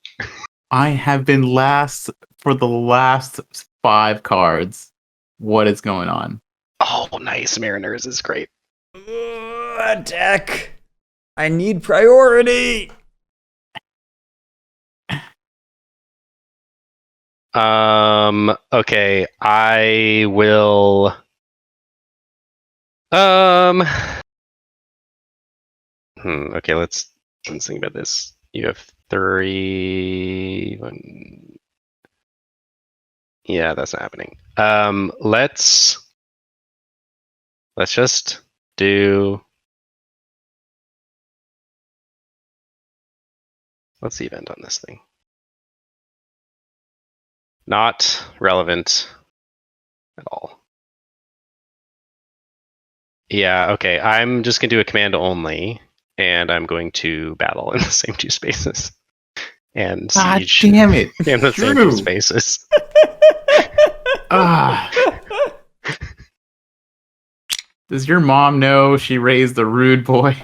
I have been last for the last 5 cards. What is going on? Oh, nice. Mariners is great. Attack! I need priority! Okay, I will... Okay, let's think about this. You have 3... Yeah, that's not happening. Let's just do... What's the event on this thing? Not relevant at all. Yeah, okay. I'm just going to do a command only, and I'm going to battle in the same 2 spaces. And God siege damn it! in the same 2 spaces. Ah. Does your mom know she raised a rude boy?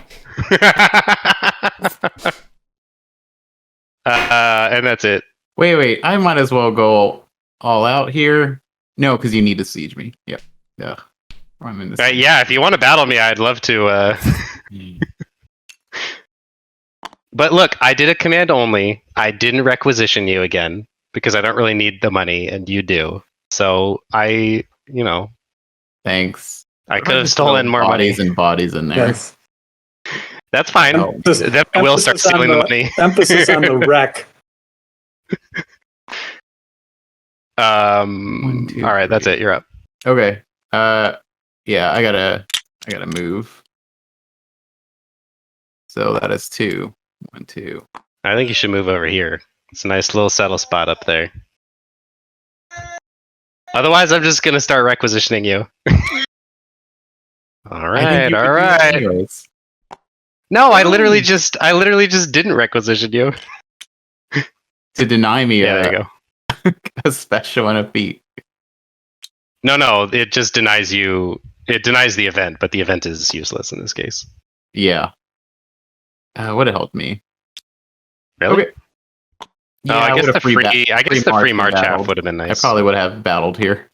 And that's it. Wait. I might as well go all out here. No, because you need to siege me. Yep. Yeah. I'm in this. Yeah, if you want to battle me, I'd love to. But look, I did a command only. I didn't requisition you again because I don't really need the money, and you do. So I Thanks. I could have stolen more money. Bodies and bodies in there. Yes. That's fine. Then I will start stealing the money. Emphasis on the wreck. One, two, all right, that's three. it. You're up. Okay. Yeah, I gotta move. So that is 2. 1, 2. I think you should move over here. It's a nice little settle spot up there. Otherwise, I'm just gonna start requisitioning you. All right. Anyways. No, I literally just didn't requisition you. To deny me Yeah, there you go. a special and a feat. No, it just denies you. It denies the event, but the event is useless in this case. Yeah. Would have helped me. Really? Okay. Oh, I guess would've the free march half battled. would have been I nice. probably would have battled here.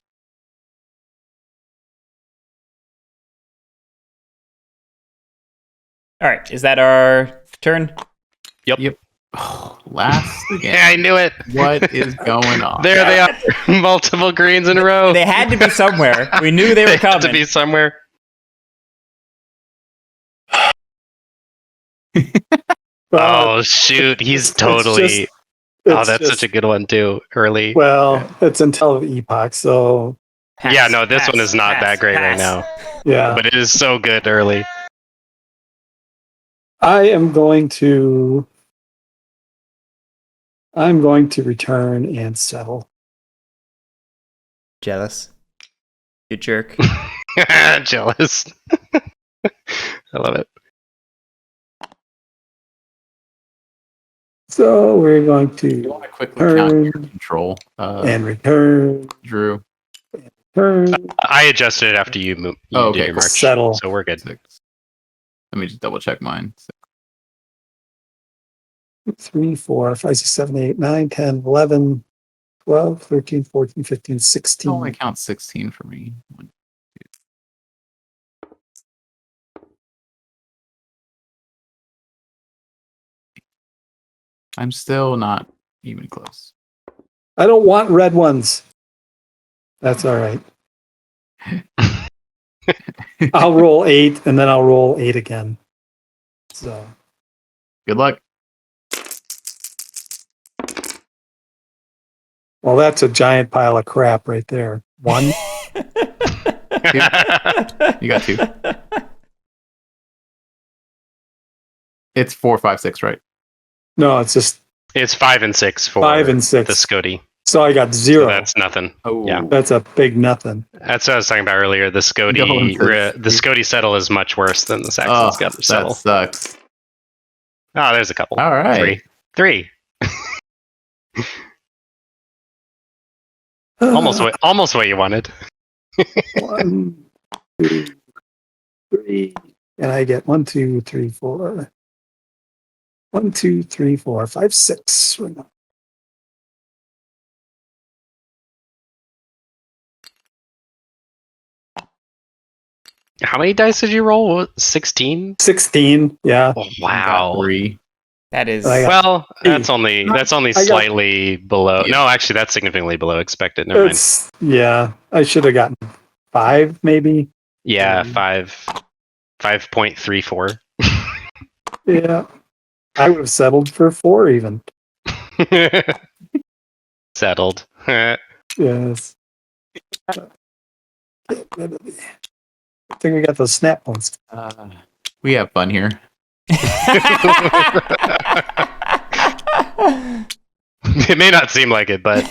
All right, is that our turn? Yep. Oh, last again. Yeah, I knew it. What is going on? There they are. Multiple greens in a row. They had to be somewhere. We knew they were Had coming. to be somewhere. Oh shoot, he's totally. Oh, that's such a good one too. Early. Well, it's until epoch, so Pass, Yeah, no, this pass, one is not pass, that great right pass. now, yeah. but it is so good early. I'm going to return and settle. Jealous. You jerk. Jealous. I love it. So we're going You to want to quickly count your turn control, and return. Drew. Turn. I adjusted it after you did okay, your march, settle. so we're good. 6. Let me just double check mine. 3, 4, 5, 6, 7, 8, 9, 10, 11, 12, 13, 14, 15, It 16. only counts 16 for me. 1, 2. I'm still not even close. I don't want red ones. That's all right. I'll roll 8 and then I'll roll 8 again. So Good luck. well, that's a giant pile of crap right there. 1. You got 2. It's 4, 5, 6, right? No, it's just It's 5 and 6 for 5 and 6. the Scody. So I got So 0. that's nothing. Oh, Yeah. That's a big nothing. That's what I was talking about earlier. The Scody settle is much worse than the Saxon that settle. sucks. Oh, there's a couple. All right. 3. Almost what you wanted. 1, 2, 3, and I get 1, 2, 3, 4. 1, 2, 3, 4, 5, 6. How many dice did you roll? 16? 16. Yeah. Oh, Got wow. 3. That is. I got- Well, that's only I got- slightly below. Yeah. No, actually, that's significantly below expected. Never mind. Yeah. I should have gotten 5, maybe. Yeah, 5.34. Yeah. I would have settled for 4 even. Settled. Yes. I think we got those snap ones. We have fun here. It may not seem like it, but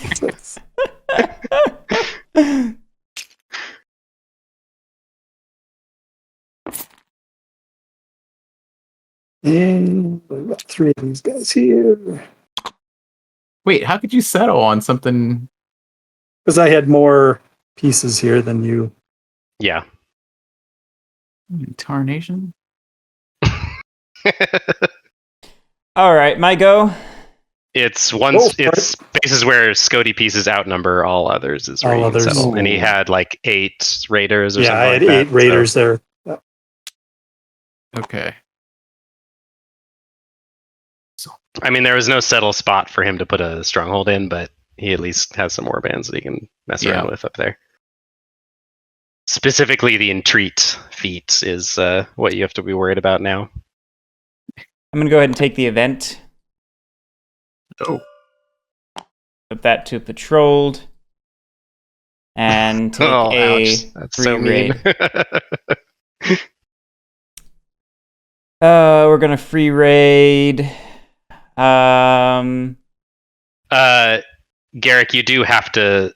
And we've got 3 of these guys here. Wait, how could you settle on something? Because I had more pieces here than you. yeah. Tarnation? All right, my go. It's Oh, it's spaces where Scody pieces outnumber all others is where All you can others. settle. And he had like 8 raiders or Yeah, something I had like that. 8 raiders there. Okay. I mean, there was no settle spot for him to put a stronghold in, but he at least has some warbands that he can mess around with up there. Specifically, the entreat feat is what you have to be worried about now. I'm gonna go ahead and take the event. Oh. Put that to patrolled. And take ouch. That's free so mean. raid. We're gonna free raid. Garrick, you do have to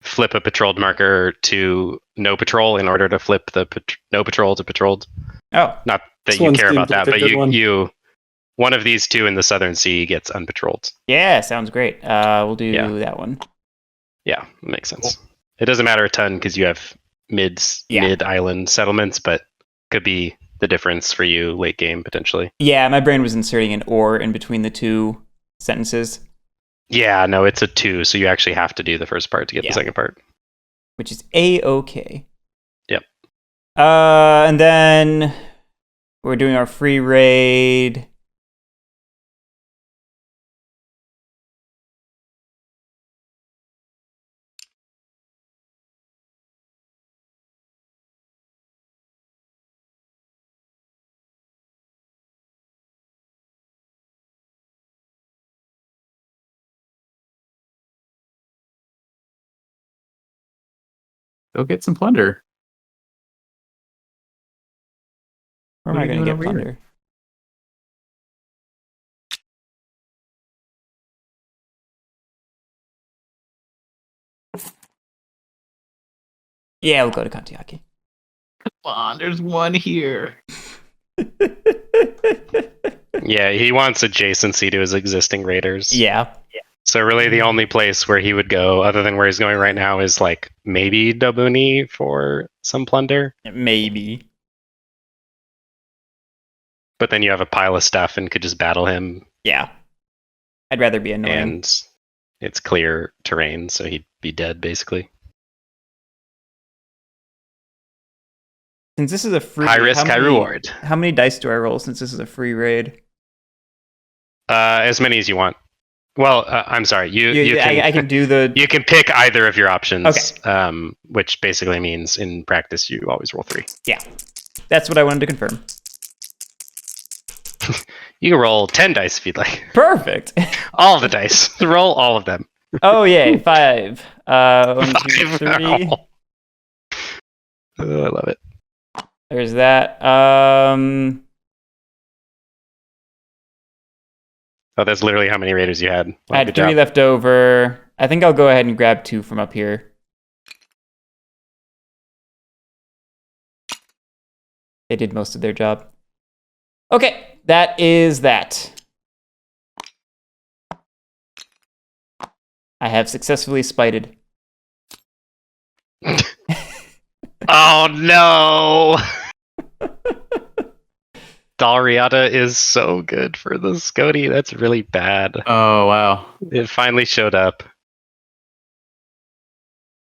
flip a patrolled marker to no patrol in order to flip the no patrol to patrolled. Oh, not that This you one care about seemed that, like a but good one. you one of these two in the Southern Sea gets unpatrolled. yeah, sounds great. We'll do Yeah. that one. Yeah, makes sense. It doesn't matter a ton because you have mid island settlements, but could be the difference for you late game potentially. Yeah, my brain was inserting an or in between the two sentences. Yeah, no, it's a 2, so you actually have to do the first part to get the second part. Which is A-okay. Yep. And then we're doing our free raid. Go get some plunder. Where am I going to get plunder? Yeah, we'll go to Kantiaki. Come on, there's one here. Yeah, he wants adjacency to his existing raiders. Yeah. So really the only place where he would go, other than where he's going right now, is like maybe Dobuni for some plunder. Maybe. But then you have a pile of stuff and could just battle him. Yeah. I'd rather be annoying. And it's clear terrain, so he'd be dead basically. Since this is a free high risk, high reward. How many dice do I roll since this is a free raid? As many as you want. Well, I'm sorry. I can do the. You can pick either of your options. Okay. Which basically means in practice you always roll 3. Yeah, that's what I wanted to confirm. You can roll 10 dice if you'd like. Perfect. All the dice. Roll all of them. Oh yay! 5. 1, 2, 3. Oh, I love it. There's that. Oh, that's literally how many raiders you had. I had 3 left over. I think I'll go ahead and grab 2 from up here. They did most of their job. Okay, that is that. I have successfully spited. Oh no! Dalriata is so good for the Scody. That's really bad. Oh, wow. It finally showed up.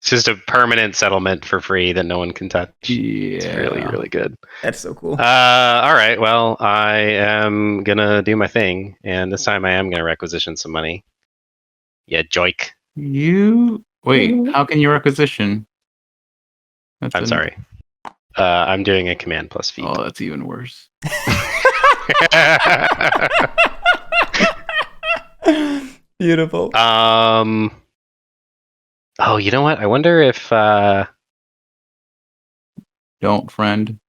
It's just a permanent settlement for free that no one can touch. Yeah. It's really, really good. That's so cool. All right. Well, I am gonna do my thing, and this time I am gonna requisition some money. Yeah, joik. Wait, how can you requisition? I'm sorry. I'm doing a command plus feat. Oh, that's even worse. Beautiful. Oh, you know what? I wonder if Don't, friend.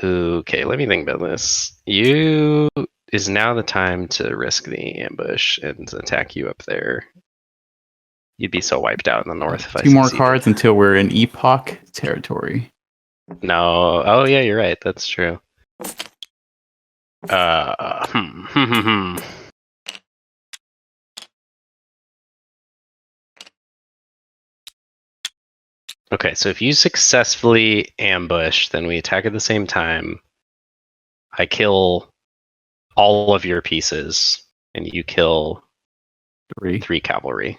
Okay, let me think about this. Is now the time to risk the ambush and attack you up there. You'd be so wiped out in the north if I 2 more succeeded. cards until we're in epoch territory. No. Oh yeah, you're right. That's true. Okay, so if you successfully ambush, then we attack at the same time. I kill all of your pieces, and you kill 3 cavalry.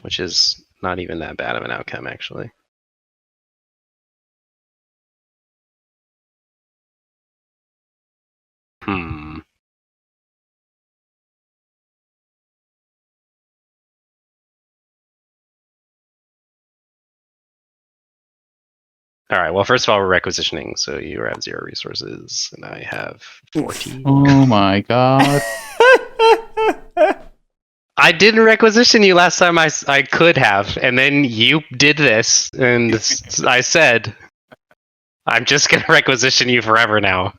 Which is not even that bad of an outcome, actually. All right. Well, first of all, we're requisitioning, so you have 0 resources, and I have 40. Oh my god. I didn't requisition you last time. I could have, and then you did this, and I said, "I'm just gonna requisition you forever now,"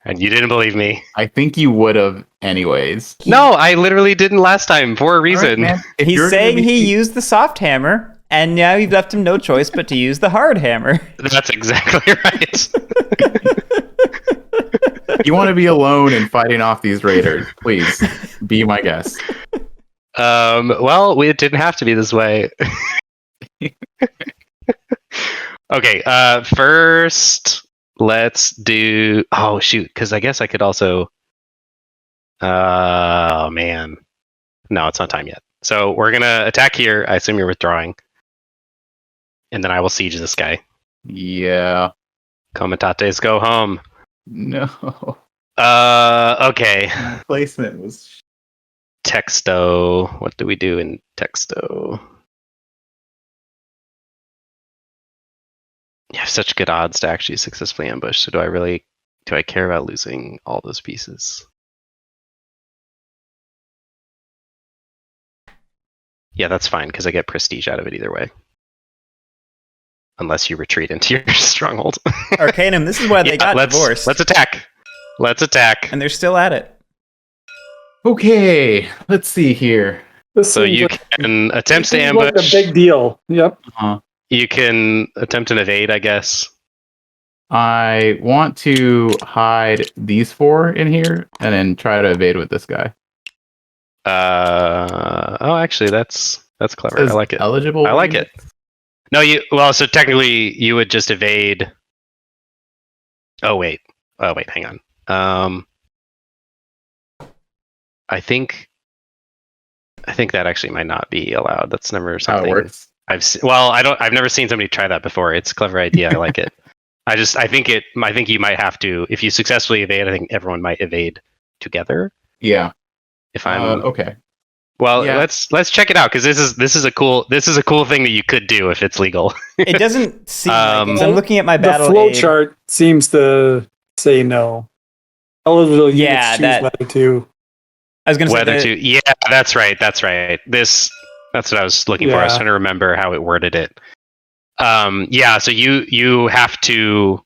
and you didn't believe me. I think you would have anyways. No, I literally didn't last time for a reason. Right, if He's you're saying gonna be- he used the soft hammer, and now you've left him no choice but to use the hard hammer. That's exactly right. You want to be alone in fighting off these raiders, please be my guest. Well, it didn't have to be this way. Okay, first, let's do... Oh, shoot, because I guess I could also... Oh, man. No, it's not time yet. So we're going to attack here. I assume you're withdrawing. And then I will siege this guy. Yeah. Comitates, go home. No. Okay. Placement was... Texto. What do we do in Texto? You have such good odds to actually successfully ambush, so do I care about losing all those pieces? Yeah, that's fine, because I get prestige out of it either way. Unless you retreat into your stronghold. Arcanum, this is why they got divorced. Let's attack. Let's attack. And they're still at it. Okay, let's see here. So you can attempt to ambush. Like a big deal. Yep. You can attempt an evade, I guess. I want to hide these 4 in here and then try to evade with this guy. Oh, actually, that's clever. I like it. Eligible. I like it. No, so technically you would just evade. Oh wait, hang on. I think that actually might not be allowed. That's never something How it works. I've never seen somebody try that before. It's a clever idea. I like it. I think you might have to, if you successfully evade, I think everyone might evade together. Yeah. If I'm okay. Well, yeah. let's check it out, because this is a cool thing that you could do if it's legal. It doesn't seem like it. So I'm looking at my battle The flow aid. chart seems to say no. Eligible Yeah, units choose whether to. I was going to say whether to. Yeah, that's right. That's what I was looking for. I was trying to remember how it worded it. Yeah. So you have to.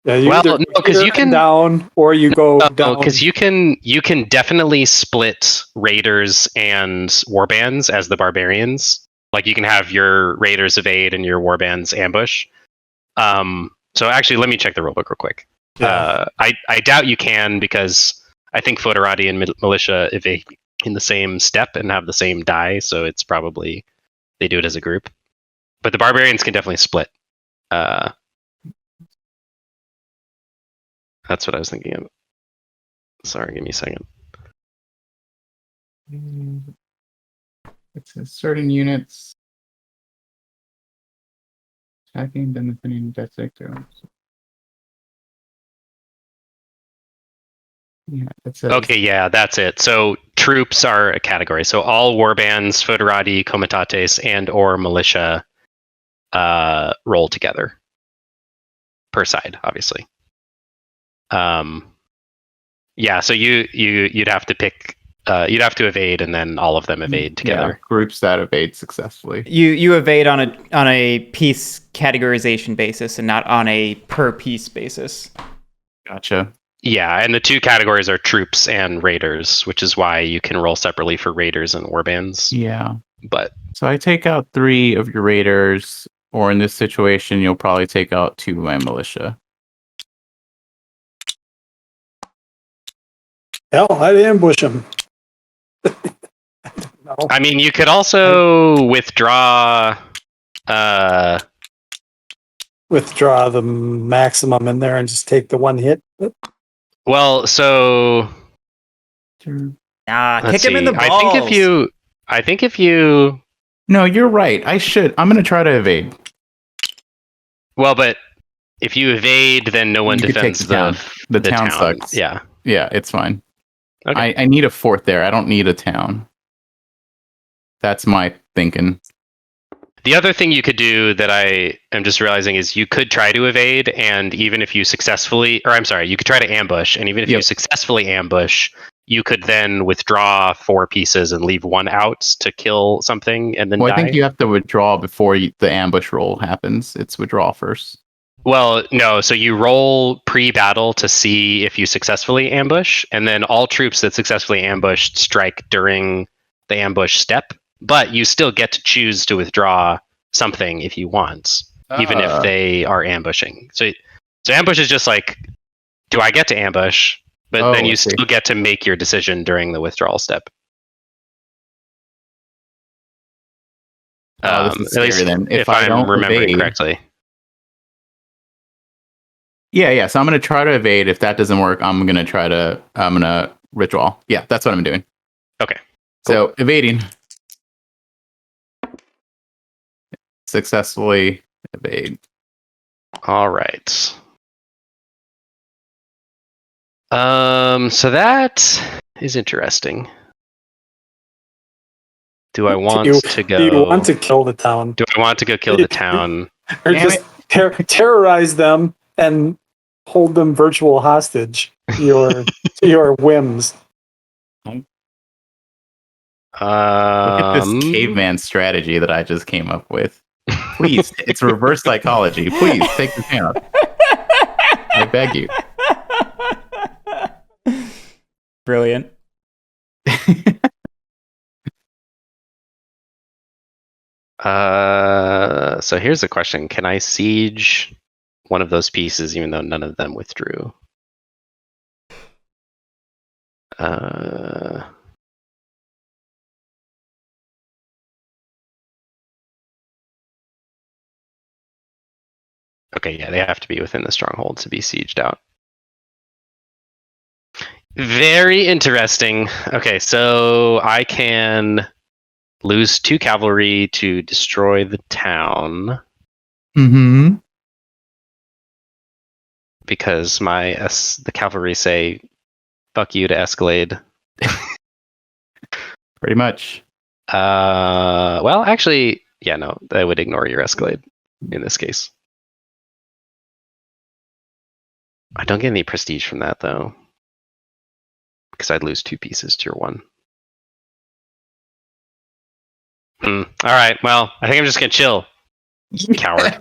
Yeah, because you can down or you go down. Because you can definitely split raiders and warbands as the barbarians. Like you can have your raiders evade and your warbands ambush. So actually, let me check the rulebook real quick. Yeah. I doubt you can, because I think Foderati and militia evade in the same step and have the same die. So it's probably they do it as a group. But the barbarians can definitely split. That's what I was thinking of. Sorry, give me a second. It says certain units attacking, then defending death sector. Yeah, it says. Okay, yeah, that's it. So troops are a category. So all warbands, Foderati, Comitates, and or militia roll together per side, obviously. Yeah, so you'd have to pick. You'd have to evade, and then all of them evade together. Yeah, groups that evade successfully. You evade on a piece categorization basis and not on a per piece basis. Gotcha. Yeah, and the 2 categories are troops and raiders, which is why you can roll separately for raiders and warbands. Yeah. But so I take out 3 of your raiders, or in this situation, you'll probably take out 2 of my militia. Hell, I'd ambush him. battle. I mean, you could also withdraw. Withdraw the maximum in there and just take the one hit. Well, so Ah, let's kick him in see. the balls. I think if you. No, you're right. I'm going to try to evade. Well, but if you evade, then no one You could take defends the town. The town sucks. Yeah. Yeah, it's fine. Okay. I need a fort there. I don't need a town. That's my thinking. The other thing you could do that I am just realizing is you could try to evade, and even if you you could try to ambush, and even if you successfully ambush, you could then withdraw 4 pieces and leave 1 out to kill something and then die. I think you have to withdraw before the ambush roll happens. It's withdraw first. Well, no. So you roll pre-battle to see if you successfully ambush, and then all troops that successfully ambushed strike during the ambush step. But you still get to choose to withdraw something if you want, even if they are ambushing. So ambush is just like, do I get to ambush? But then you still get to make your decision during the withdrawal step. This is scary then. If I'm remembering correctly. Yeah. So I'm going to try to evade. If that doesn't work, I'm going to withdraw. Yeah, that's what I'm doing. Okay. Cool. So evading. Successfully evade. All right. So that is interesting. Do I want to go? Do you want to kill the town? Do I want to go kill the town? Or just terrorize them and hold them virtual hostage to your whims? Look at this caveman strategy that I just came up with. Please, it's reverse psychology. Please take the town. I beg you. Brilliant. So here's a question. Can I siege one of those pieces even though none of them withdrew? Okay, yeah, they have to be within the stronghold to be sieged out. Very interesting. Okay, so I can lose 2 cavalry to destroy the town. Mm-hmm. Because the cavalry say, fuck you to Escalade. Pretty much. Well, actually, yeah, no, I would ignore your Escalade in this case. I don't get any prestige from that, though. Because I'd lose 2 pieces to your 1. Alright, well, I think I'm just gonna chill. Coward.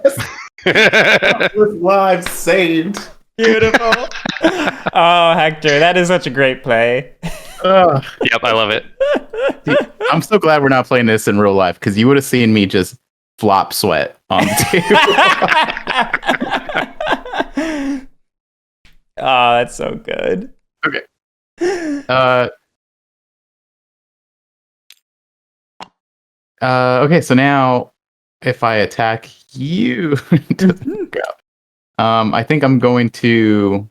With lives saved. Beautiful. Oh, Hector, that is such a great play. Yep, I love it. Dude, I'm so glad we're not playing this in real life, because you would have seen me just flop sweat on the table. Oh, that's so good. Okay. Okay, so now if I attack you, I think I'm going to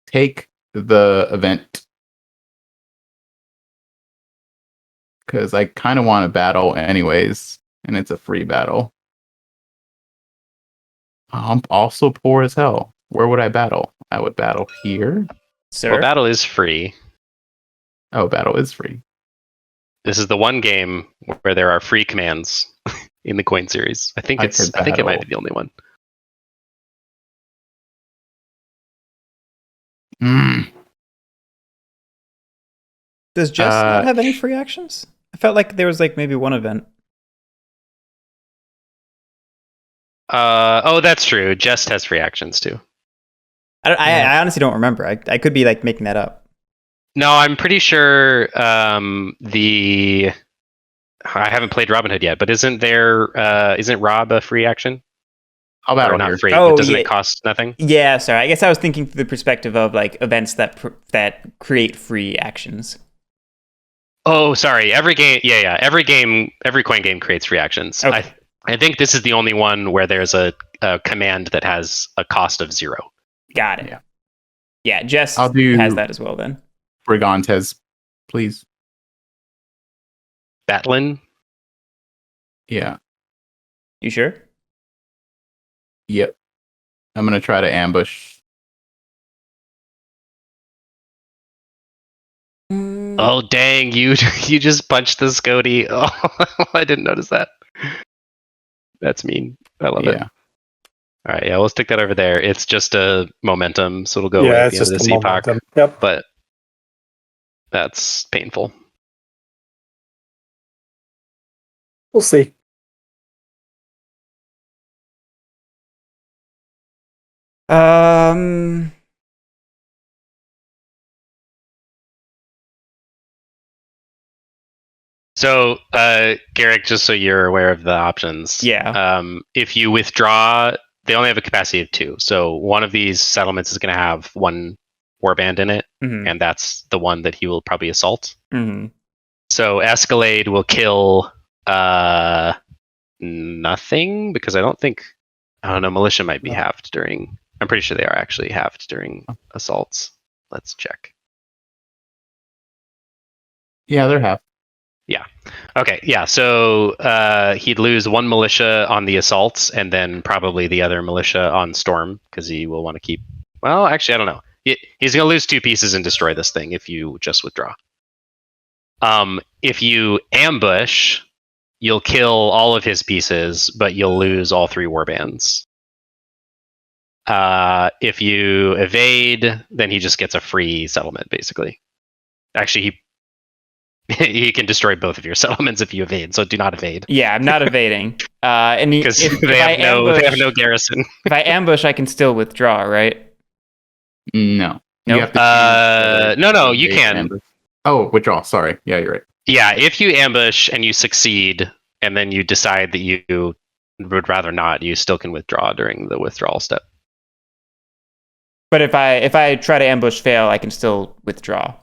take the event because I kind of want to battle anyways, and it's a free battle. I'm also poor as hell. Where would I battle? I would battle here. Sir? Well, battle is free. Oh, battle is free. This is the one game where there are free commands in the coin series. I think it might be the only one. Does Jess not have any free actions? I felt like there was like maybe one event. Oh, that's true. Jest has free actions too. I honestly don't remember. I could be like making that up. No, I'm pretty sure I haven't played Robin Hood yet, but isn't Rob a free action? I'll battle or not here. Free, but doesn't it cost nothing? Yeah, sorry. I guess I was thinking through the perspective of like events that create free actions. Oh, sorry. Every game, every coin game creates reactions. Okay. I think this is the only one where there's a command that has a cost of 0. Got it. Yeah. Yeah, Jess I'll do has that as well then. Brigantes, please. Batlin? Yeah. You sure? Yep. I'm gonna try to ambush. Oh, dang, you just punched the Scody. Oh, I didn't notice that. That's mean. I love it. All right, yeah, we'll stick that over there. It's just a momentum, so it'll go away at it's the end of just this a epoch. momentum. Yep. But that's painful. We'll see. So, Garrick, just so you're aware of the options. Yeah. If you withdraw, they only have a capacity of 2. So one of these settlements is going to have 1 warband in it, and that's the one that he will probably assault. So Escalade will kill nothing, because I don't know, militia might be halved during... I'm pretty sure they are actually halved during assaults. Let's check. Yeah, they're half. Yeah. Okay. Yeah. So he'd lose 1 militia on the assaults, and then probably the other militia on storm, because he will want to keep. Well, actually, I don't know. He's going to lose 2 pieces and destroy this thing if you just withdraw. If you ambush, you'll kill all of his pieces, but you'll lose all 3 warbands. If you evade, then he just gets a free settlement, basically. Actually, he can destroy both of your settlements if you evade, so do not evade. Yeah, I'm not evading. And because they have no garrison. If I ambush, I can still withdraw, right? No. Nope. You have to no, you can. Ambush. Oh, withdraw. Sorry. Yeah, you're right. Yeah, if you ambush and you succeed, and then you decide that you would rather not, you still can withdraw during the withdrawal step. But if I try to ambush fail, I can still withdraw,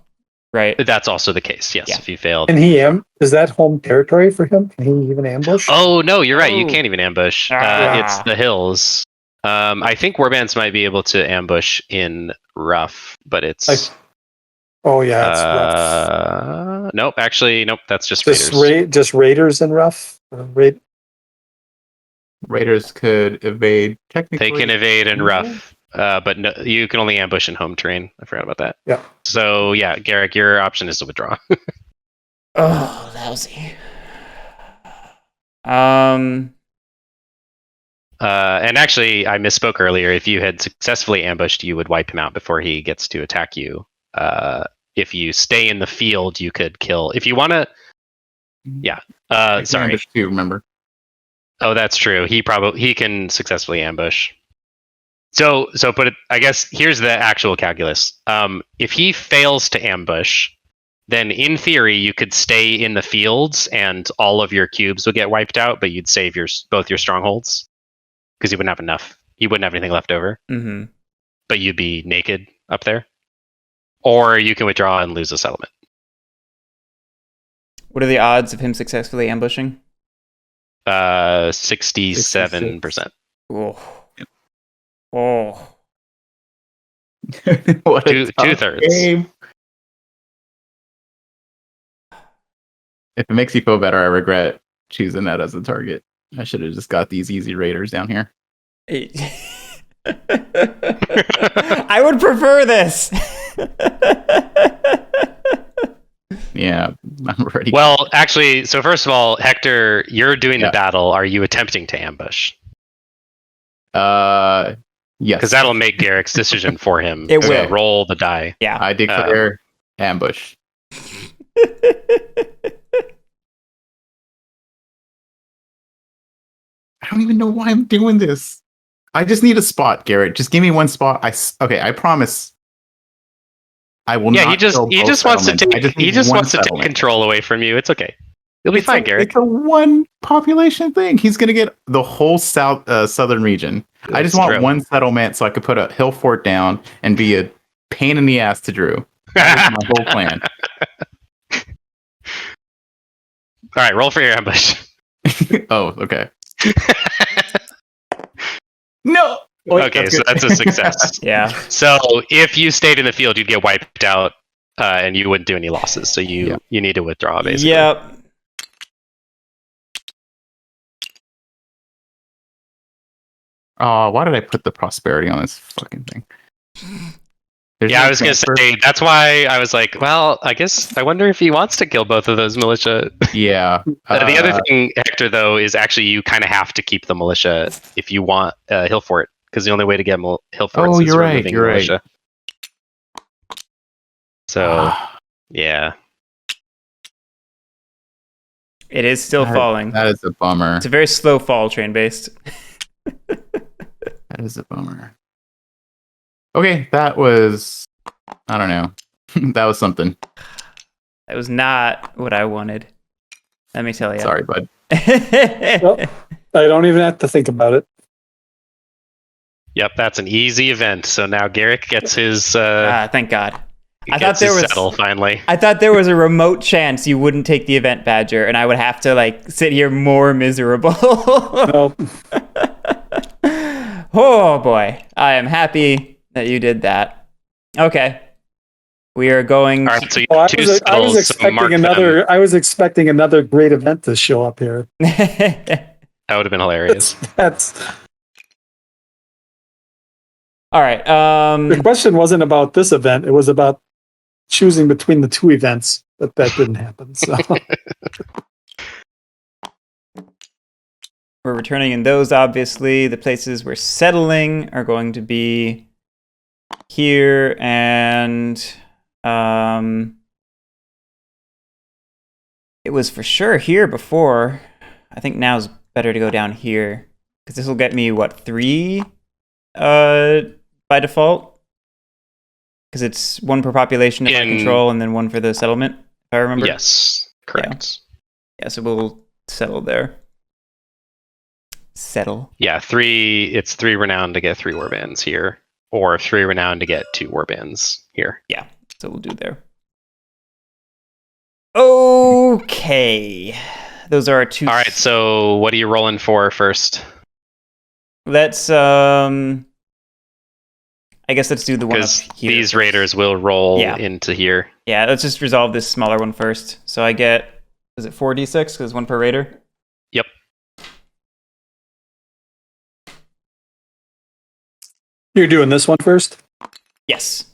right? That's also the case. Yes, Yeah. if you failed. And is that home territory for him? Can he even ambush? Oh no, you're right. You Oh. can't even ambush. It's the hills. I think warbands might be able to ambush in rough, but it's. It's rough. Nope. Actually, nope. That's just Just raiders. just raiders in rough. Raiders could evade technically. They can evade in rough, but no, you can only ambush in home terrain. I forgot about that. Yeah. So yeah, Garrick, your option is to withdraw. Oh, lousy. And actually, I misspoke earlier. If you had successfully ambushed, you would wipe him out before he gets to attack you. If you stay in the field, you could kill. If you want to, yeah. Sorry. Ambush too, remember? Oh, that's true. He can successfully ambush. So put it. I guess here's the actual calculus. If he fails to ambush, then in theory you could stay in the fields and all of your cubes would get wiped out, but you'd save both your strongholds because you wouldn't have enough. You wouldn't have anything left over. Mm-hmm. But you'd be naked up there. Or you can withdraw and lose a settlement. What are the odds of him successfully ambushing? 67%. Oh. Oh. What a tough 2/3. game. If it makes you feel better, I regret choosing that as a target. I should have just got these easy raiders down here. I would prefer this. Yeah, I'm ready. Well, actually, so first of all, Hector, you're doing the battle. Are you attempting to ambush? Yes. Because that'll make Garrick's decision for him. It So will. roll the die. Yeah. I declare ambush. I don't even know why I'm doing this. I just need a spot, Garrett. Just give me one spot. I promise. I will not. He just wants to take control away from you. It's okay. You'll be fine, Garrick. It's a one population thing. He's gonna get the whole southern region. I just want one settlement so I could put a hill fort down and be a pain in the ass to Drew. That is my whole plan. All right, roll for your ambush. Oh, okay. No. Okay, so that's a success. Yeah. So if you stayed in the field, you'd get wiped out, and you wouldn't do any losses. So you need to withdraw, basically. Yep. Oh, why did I put the prosperity on this fucking thing? There's Yeah, no I was transfer? gonna say that's why I was like, well, I wonder if he wants to kill both of those militia. Yeah. The other thing, Hector, though, is actually you kind of have to keep the militia if you want Hillfort, because the only way to get Hillforts is you're right, removing you're right. militia. So, yeah. It is still falling. That is a bummer. It's a very slow fall, train based. That is a bummer. Okay, that was, I don't know. That was something. That was not what I wanted. Let me tell you. Sorry, bud. Well, I don't even have to think about it. Yep, that's an easy event. So now Garrick gets his thank God. I thought gets there his was settle finally. I thought there was a remote chance you wouldn't take the event badger, and I would have to like sit here more miserable. No, Oh boy, I am happy that you did that. Okay, we are going. All right, so you well, have two I was settles. So mark expecting another. I was expecting another great event to show up here. that would have been hilarious. That's All right. the question wasn't about this event. It was about choosing between the two events, but that didn't happen. So We're returning in those, obviously. The places we're settling are going to be here and it was for sure here before. I think now's better to go down here because this will get me, what, 3 by default? Because it's 1 per population if I control and then 1 for the settlement, if I remember. Yes, correct. Yeah, so we'll settle there. Settle. Yeah, 3. It's 3 renown to get 3 warbands here, or 3 renown to get 2 warbands here. Yeah, so we'll do there. Okay. Those are our 2. All right, so what are you rolling for first? Let's I guess let's do the one up Because here. these raiders will roll Yeah. into here. Yeah, let's just resolve this smaller one first. So I get, is it 4d6 because 1 per raider? Yep. you're doing this one first. Yes.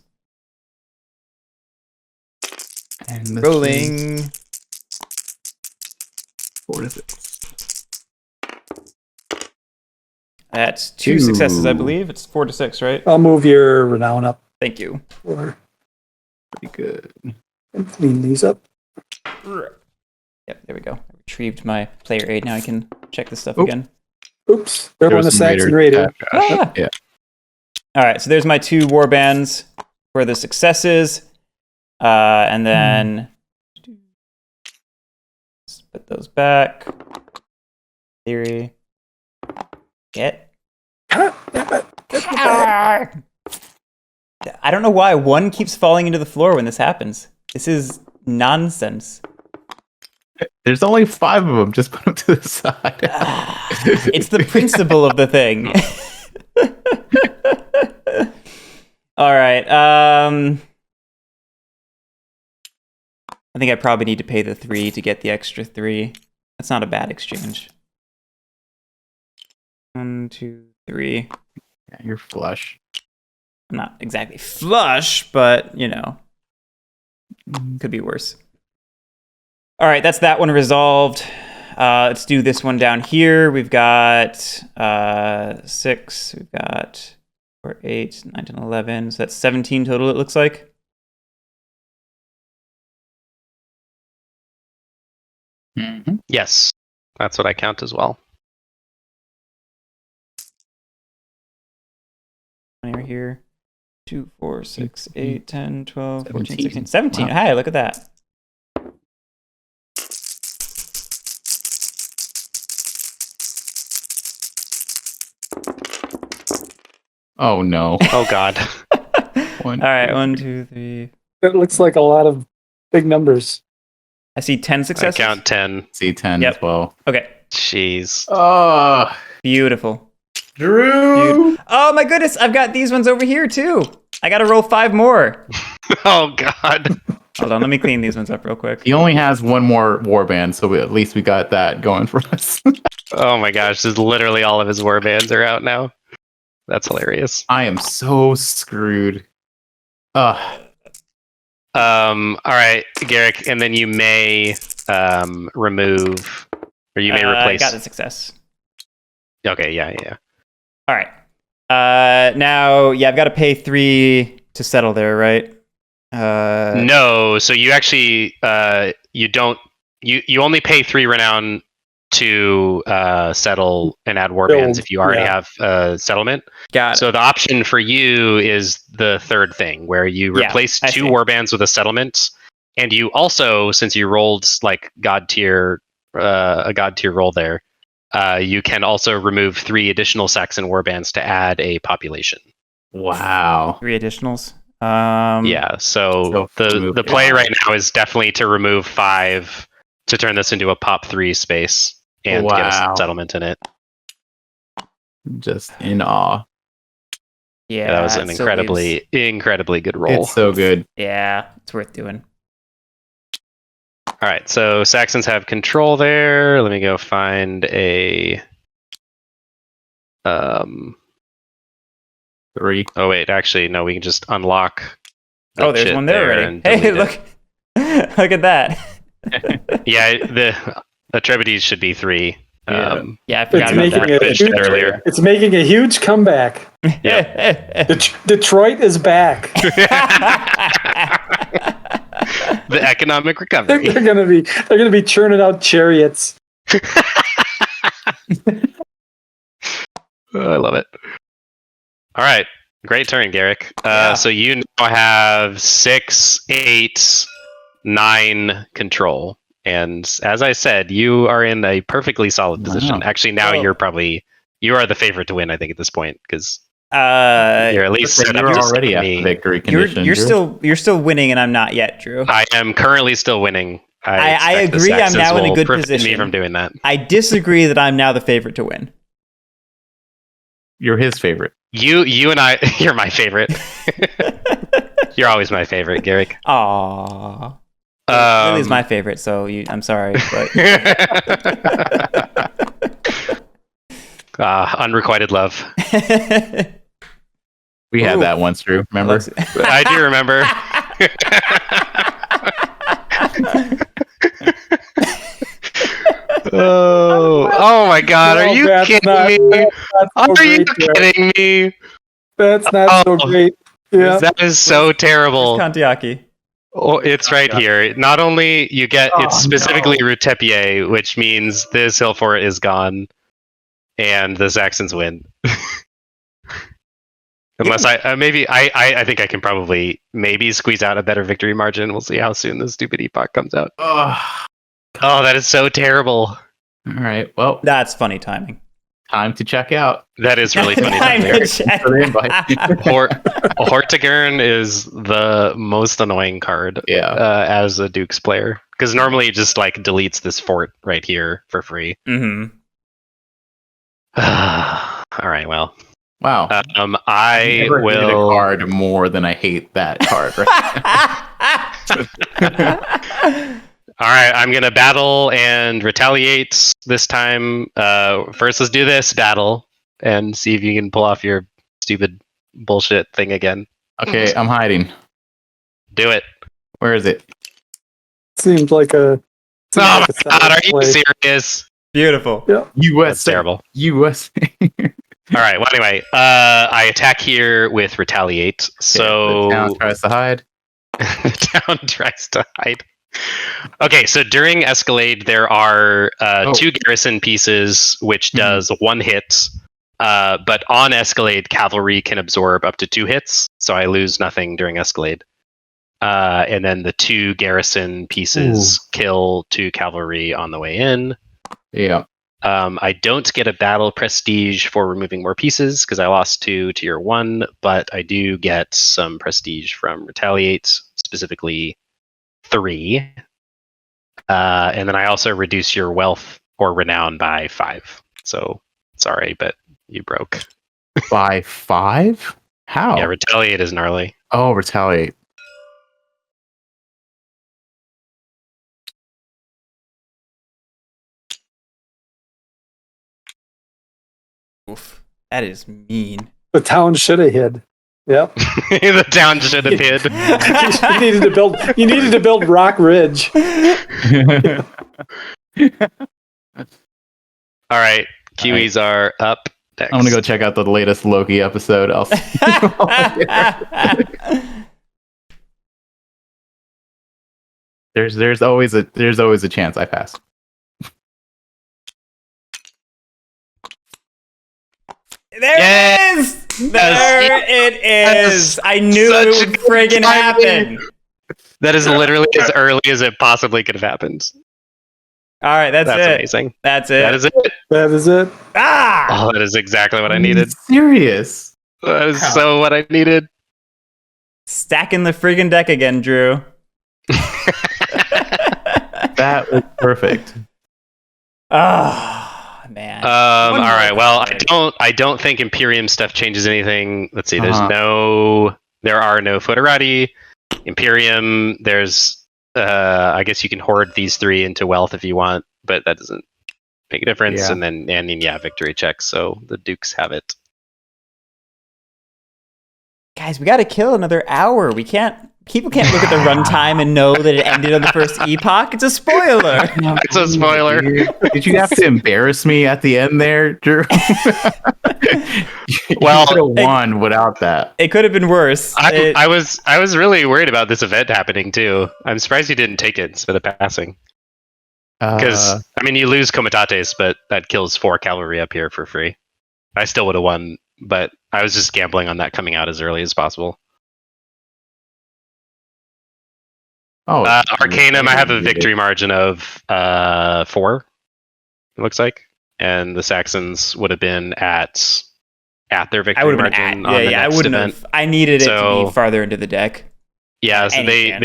And this is Rolling. 4 to 6. That's 2 Ooh. successes, I believe. It's 4 to 6, right? I'll move your renown up Thank you. or Pretty good. and clean these up. Yep, there we go. I retrieved my player aid. Now I can check this stuff Oh. again. Oops, there There went a was some Saxon raiders raider. attack, Josh. Ah! Yeah. All right, so there's my 2 warbands for the successes. And then let's put those back. Theory. Get. I don't know why 1 keeps falling into the floor when this happens. This is nonsense. There's only 5 of them. Just put them to the side. It's the principle of the thing. All right. I think I probably need to pay the 3 to get the extra 3. That's not a bad exchange. 1, 2, 3. Yeah, you're flush. I'm not exactly flush, but you know, could be worse. All right, that's that one resolved. Let's do this one down here. We've got 6. We've got 4, 8, 9, 10, 11. So that's 17 total, it looks like. Mm-hmm. Yes, that's what I count as well. Right here. 2, 4, 6, 8, 10, 12, 14, 17. 16, 17. Wow. Hi, look at that. Oh no. Oh God. One, All right, two, 1, 2, 3. It looks like a lot of big numbers. I see 10 I successes. count 10. See 10 Yep. as well. Okay, Jeez. Oh, beautiful. Drew. Oh my goodness, I've got these ones over here too. I gotta roll 5 more. Oh god. Hold on, let me clean these ones up real quick. He only has one more warband, so at least we got that going for us. Oh my gosh, this is literally all of his warbands are out now. That's hilarious. I am so screwed. Ugh. All right, Garrick, and then you may remove, or you may I replace. got the success. Okay, yeah. All right. Now, yeah, I've got to pay 3 to settle there, right? No, so you actually you don't you only pay 3 renown to settle and add warbands Build, if you already yeah. have a settlement. Got it. So the option for you is the third thing, where you Yeah, replace I 2 see. warbands with a settlement, and you also, since you rolled like god tier, a god tier roll there, you can also remove 3 additional Saxon warbands to add a population. Wow. 3 additionals. Yeah, so the remove play 5. right now is definitely to remove 5 to turn this into a pop 3 space and get Wow. a settlement in it. Just in awe. Yeah, That was an it still leaves- incredibly good roll. It's so good. Yeah, it's worth doing. All right, so Saxons have control there. Let me go find a. 3. Oh wait, actually no. We can just unlock. the Oh, there's shit one there already. and Hey, delete it. look. Look at that. Yeah, the Atreides should be 3. Yeah. Yeah, I forgot It's about making that. a Pitched huge, earlier. it's making a huge comeback. Detroit is back. The economic recovery. They're gonna be churning out chariots. Oh, I love it. All right, great turn, Garrick. Yeah. So you now have 6, 8, 9 control, and as I said, you are in a perfectly solid position. Wow. Actually, now Oh. you are the favorite to win. I think at this point because you're you're at least set up You're to already at me. the victory condition. Drew. still winning, and I'm not yet, Drew. I am currently still winning. I expect the agree, I'm Saxons now in a will good prevent me position. from doing that. I disagree that I'm now the favorite to win. You're his favorite. You and I, you're my favorite. You're always my favorite, Garrick. Aww. Lily's my favorite, so I'm sorry, but unrequited love. We had Ooh. that once, Drew. Remember? I do remember. Oh my god, are you That's kidding not- me? that's so Are you great, Jared. kidding me? That's not so Oh. great. Yeah. That is so terrible. Kantiaki. Oh, it's right here. Not only you get Oh, it's specifically Rutepier, which means this hill fort is gone, and the Saxons win. Unless I think I can probably maybe squeeze out a better victory margin. We'll see how soon the stupid epoch comes out. Oh. Oh, that is so terrible. All right. Well, That's funny timing. time to check out. That is really funny. Time to check. For the invite. Hortigern is the most annoying card Yeah. as a Dukes player because normally it just like deletes this fort right here for free. Mm-hmm. All right, well, Wow. I never hated a will. card more than I hate that card. Right? All right, I'm gonna battle and retaliate this time. First, let's do this battle and see if you can pull off your stupid bullshit thing again. Okay, I'm hiding. Do it. Where is it? Seems like a. Oh my seems like a god, are you play. serious? Beautiful. Yeah. USA. That's terrible. USA. All right. Well, anyway, I attack here with retaliate. So the town tries to hide. the town tries to hide. Okay, so during Escalade, there are 2 garrison pieces, which does 1 hit. But on Escalade, cavalry can absorb up to 2 hits, so I lose nothing during Escalade. And then the 2 garrison pieces kill 2 cavalry on the way in. Yeah. I don't get a battle prestige for removing more pieces because I lost 2 tier 1, but I do get some prestige from retaliate, specifically 3. And then I also reduce your wealth or renown by 5. So sorry, but you broke. By 5? How? Yeah, retaliate is gnarly. Oh, retaliate. Oof, that is mean. The town should have hid. Yep. The town should have hid. You needed to build Rock Ridge. All right, Kiwis are up next. I'm gonna go check out the latest Loki episode. I'll see you all later. There's always a chance I pass. There it is! There it is! I knew it would friggin' happen! That is literally as early as it possibly could have happened. Alright, that's it. Amazing. That's it. That is it. That is it. Ah! Oh, that is exactly what I needed. Serious? That is so what I needed. Stacking the friggin' deck again, Drew. That was perfect. Ah, man. All right. Well, I don't think Imperium stuff changes anything. Let's see. There are no Gouyon-Rety. Imperium. There's. I guess you can hoard these 3 into wealth if you want, but that doesn't make a difference. Yeah. And then victory checks. So the Dukes have it. Guys, we gotta kill another hour. People can't look at the runtime and know that it ended on the first epoch. It's a spoiler. It's a spoiler. Did you have to embarrass me at the end there, Drew? Well, you could have won without that. It could have been worse. I was really worried about this event happening too. I'm surprised you didn't take it instead of passing. Because you lose Comitates, but that kills 4 cavalry up here for free. I still would have won, but I was just gambling on that coming out as early as possible. Oh, Arcanum, I have a victory margin of 4. It looks like, and the Saxons would have been at their victory margin. I wouldn't have. I needed it to be farther into the deck. Yeah, so they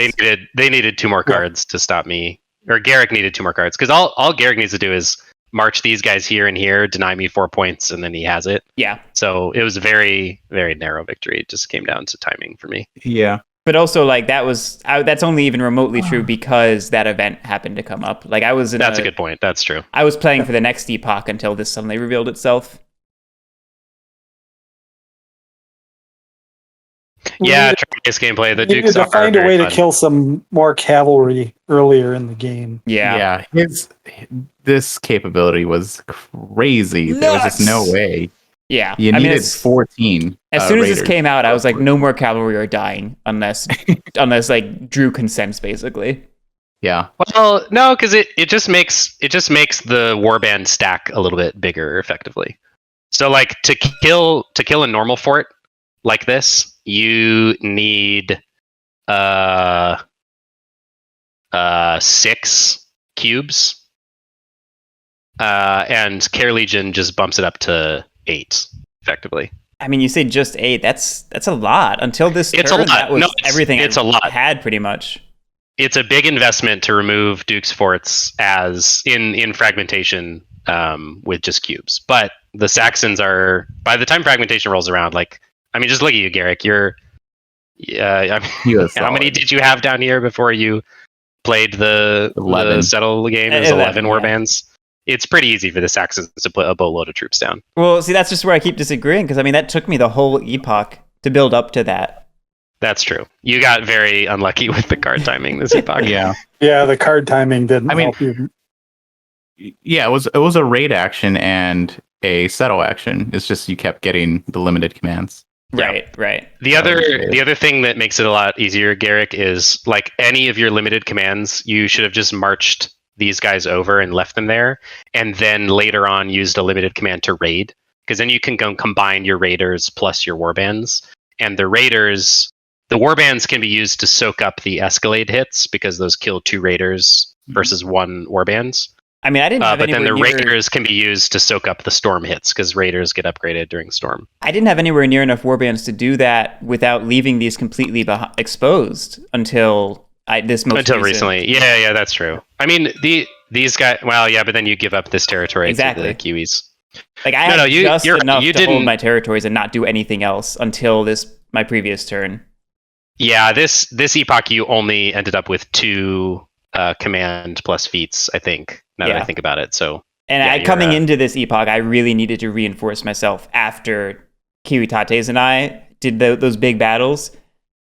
needed 2 more cards to stop me, or Garrick needed 2 more cards because all Garrick needs to do is march these guys here and here, deny me 4 points, and then he has it. Yeah. So it was a very, very narrow victory. It just came down to timing for me. Yeah. But also, like, that's only even remotely true because that event happened to come up. Like, That's a good point. That's true. I was playing for the next epoch until this suddenly revealed itself. Yeah, base gameplay. The Dukes needed to find a way to kill some more cavalry earlier in the game. Yeah. This capability was crazy. There was just no way. Yeah. You needed 14. As soon as raiders. this came out, I was like, no more cavalry are dying unless like Drew consents, basically. Yeah. Well, no, because it just makes the warband stack a little bit bigger effectively. So like to kill a normal fort like this, you need 6 cubes. And Care Legion just bumps it up to 8 effectively. I mean, you say just 8. That's a lot. Until this It's turn, a lot. that was everything it's a lot. had pretty much. It's a big investment to remove Duke's forts as in fragmentation with just cubes. But the Saxons are, by the time fragmentation rolls around, just look at you, Garrick. How many did you have down here before you played the 11. settle game? It was 11 warbands. It's pretty easy for the Saxons to put a boatload of troops down. Well, see, that's just where I keep disagreeing, because, that took me the whole epoch to build up to that. That's true. You got very unlucky with the card timing this epoch. Yeah. Yeah, the card timing didn't help you. Yeah, it was a raid action and a settle action. It's just you kept getting the limited commands. Right. The other thing that makes it a lot easier, Garrick, is like any of your limited commands, you should have just marched these guys over and left them there, and then later on used a limited command to raid, because then you can go combine your raiders plus your warbands, and the warbands can be used to soak up the Escalade hits because those kill 2 raiders versus 1 warbands. I didn't have but then the anywhere near... raiders can be used to soak up the storm hits because raiders get upgraded during storm. I didn't have anywhere near enough warbands to do that without leaving these completely exposed until This most Until recent. recently. Yeah, that's true. I mean, these guys. Well, yeah, but then you give up this territory Exactly. to the Kiwis. Like I had just you're enough you to hold didn't. my territories and not do anything else until my previous turn. Yeah, this epoch you only ended up with 2 command plus feats. I think now that I think about it. So and coming into this epoch, I really needed to reinforce myself after Kiwitates and I did those big battles.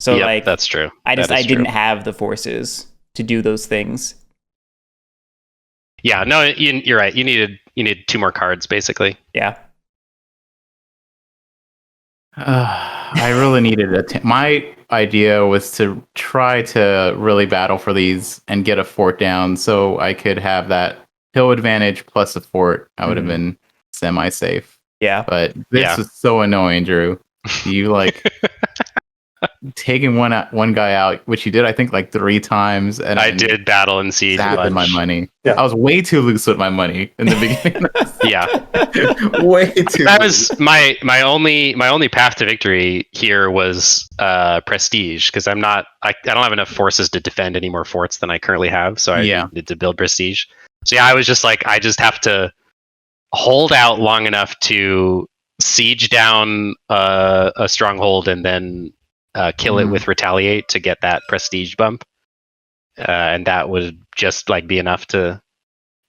So like that's true. I didn't have the forces to do those things. Yeah, no, you're right. You needed 2 more cards basically. Yeah. I really needed my idea was to try to really battle for these and get a fort down so I could have that hill advantage plus a fort. I would have been semi-safe. Yeah. But this is so annoying, Drew. You like taking one guy out, which you did, I think, like 3 times, and I did battle and siege zapping my money. Yeah. I was way too loose with my money in the beginning. way too. That was my only path to victory here was prestige, because I don't have enough forces to defend any more forts than I currently have, so I needed to build prestige. So I was just like, I just have to hold out long enough to siege down a stronghold and then kill it with retaliate to get that prestige bump, and that would just like be enough to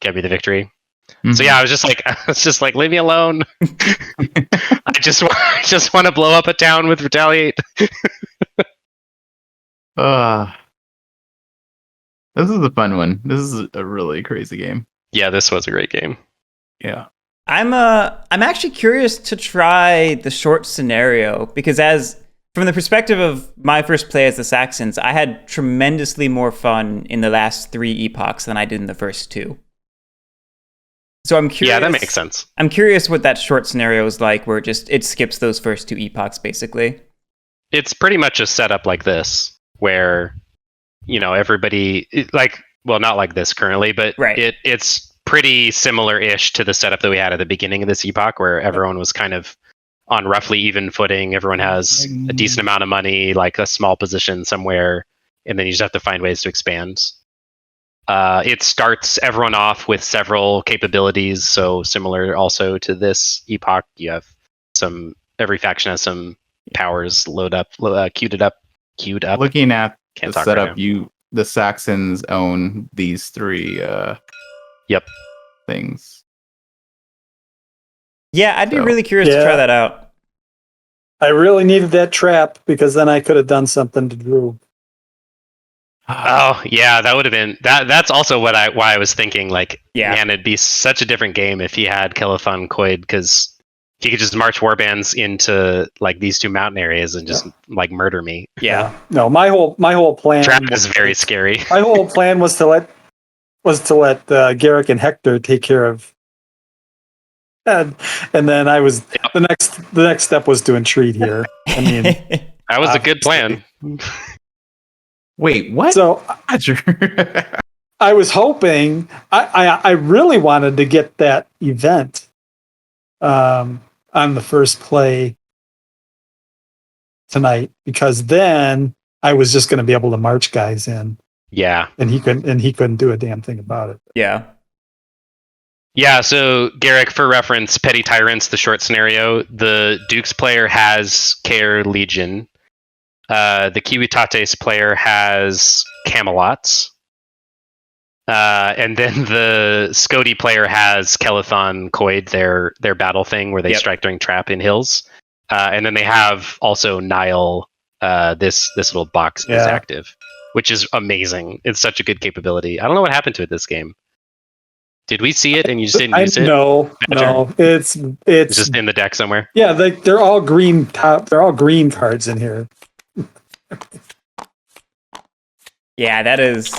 get me the victory. So I was just like, leave me alone. I just want to blow up a town with retaliate. This is a fun one. This is a really crazy game. Yeah, this was a great game. Yeah. I'm actually curious to try the short scenario, because from the perspective of my first play as the Saxons, I had tremendously more fun in the last 3 epochs than I did in the first 2. So I'm curious. Yeah, that makes sense. I'm curious what that short scenario is like, where it skips those first 2 epochs, basically. It's pretty much a setup like this, where, everybody, not like this currently, but it's pretty similar-ish to the setup that we had at the beginning of this epoch, where everyone was kind of on roughly even footing. Everyone has a decent amount of money, like a small position somewhere, and then you just have to find ways to expand. It starts everyone off with several capabilities, so similar also to this epoch. You have every faction has some powers queued up. Looking at the setup, the Saxons own these 3 things. Yeah, I'd be really curious to try that out. I really needed that trap, because then I could have done something to Drew. Oh yeah, that would have been that. That's also why I was thinking, like, man, it'd be such a different game if he had Kelethon Coid, because he could just march warbands into like these 2 mountain areas and just like murder me. Yeah. No, my whole plan. Trap is very scary. My whole plan was to let Garrick and Hector take care of. And then I was the next step was to entreat here. I mean, that was a good plan. Wait, what? So I was hoping. I really wanted to get that event on the first play tonight, because then I was just going to be able to march guys in. Yeah, and he couldn't do a damn thing about it. Yeah. Yeah, so Garrick, for reference, Petty Tyrants, the short scenario, the Dukes player has Care Legion. The Kiwitates player has Camelots. And then the Scody player has Kelethon Coid, their battle thing where they strike during trap in hills. And then they have also Nile, this little box is active, which is amazing. It's such a good capability. I don't know what happened to it this game. Did we see it and you just didn't use it? No, it's just in the deck somewhere. Yeah, they're all green they're all green cards in here. Yeah, that is.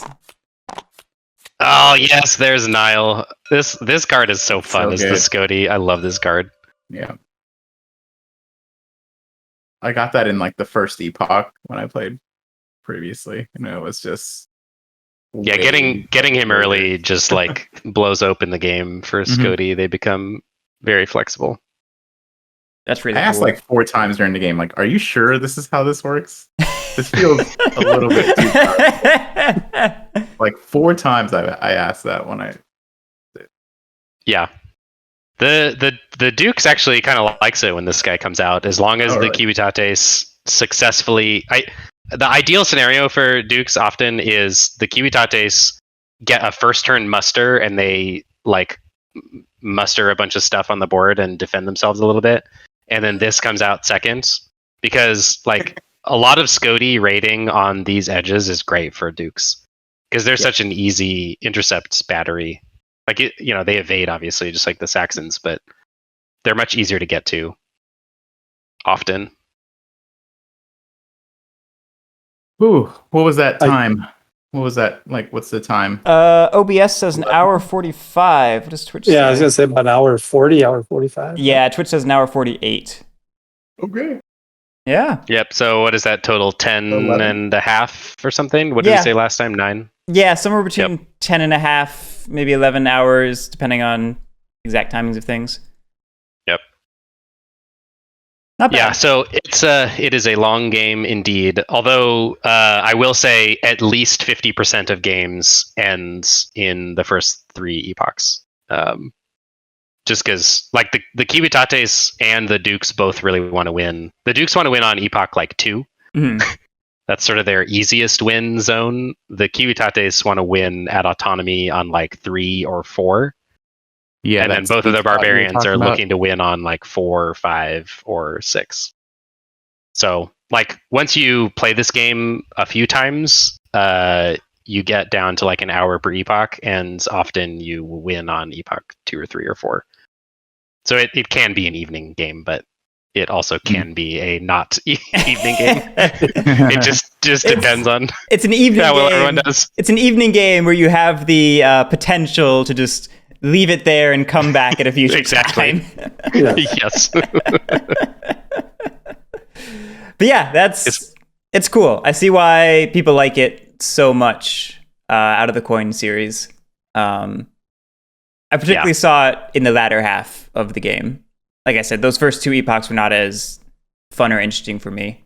Oh yes, there's Nile. This card is so fun. It's the Scody. I love this card. Yeah, I got that in like the first epoch when I played previously, and it was just. Yeah, getting him early just like blows open the game for Scody. They become very flexible. That's really cool. I asked like 4 times during the game, like, are you sure this is how this works? This feels a little bit too fast. Like 4 times I asked that when I. Yeah. The Dukes actually kind of likes it when this guy comes out, as long as the really? Kiwitates successfully. The ideal scenario for Dukes often is the Kiwitates get a first turn muster and they like muster a bunch of stuff on the board and defend themselves a little bit, and then this comes out second, because like a lot of Scody raiding on these edges is great for Dukes because they're such an easy intercept battery. Like they evade obviously just like the Saxons, but they're much easier to get to often. Ooh, what was that time? What was that like? What's the time? OBS says an hour 45. What does Twitch say? Yeah, I was gonna say about an hour 40, hour 45. Yeah, Twitch says an hour 48. Okay. Yeah. Yep. So what is that total? 10 11. and a half or something? What did we say last time? 9? Yeah, somewhere between 10 and a half, maybe 11 hours, depending on exact timings of things. Yep. Not bad. Yeah, so it is a long game indeed. Although I will say at least 50% of games ends in the first 3 epochs. Just because like the Kiwitates and the Dukes both really want to win. The Dukes want to win on epoch like 2. Mhm. That's sort of their easiest win zone. The Kiwitates want to win at autonomy on like 3 or 4. Yeah, And then both of the barbarians are looking to win on like 4, 5, or 6. So like once you play this game a few times, you get down to like an hour per epoch, and often you win on epoch 2 or 3 or 4. So it can be an evening game, but it also can be a not evening game. It just depends on It's an evening how well game. everyone does. It's an evening game where you have the potential to just leave it there and come back at a future Exactly. time. Yes. But yeah, it's cool. I see why people like it so much out of the coin series. I particularly saw it in the latter half of the game. Like I said, those first 2 epochs were not as fun or interesting for me.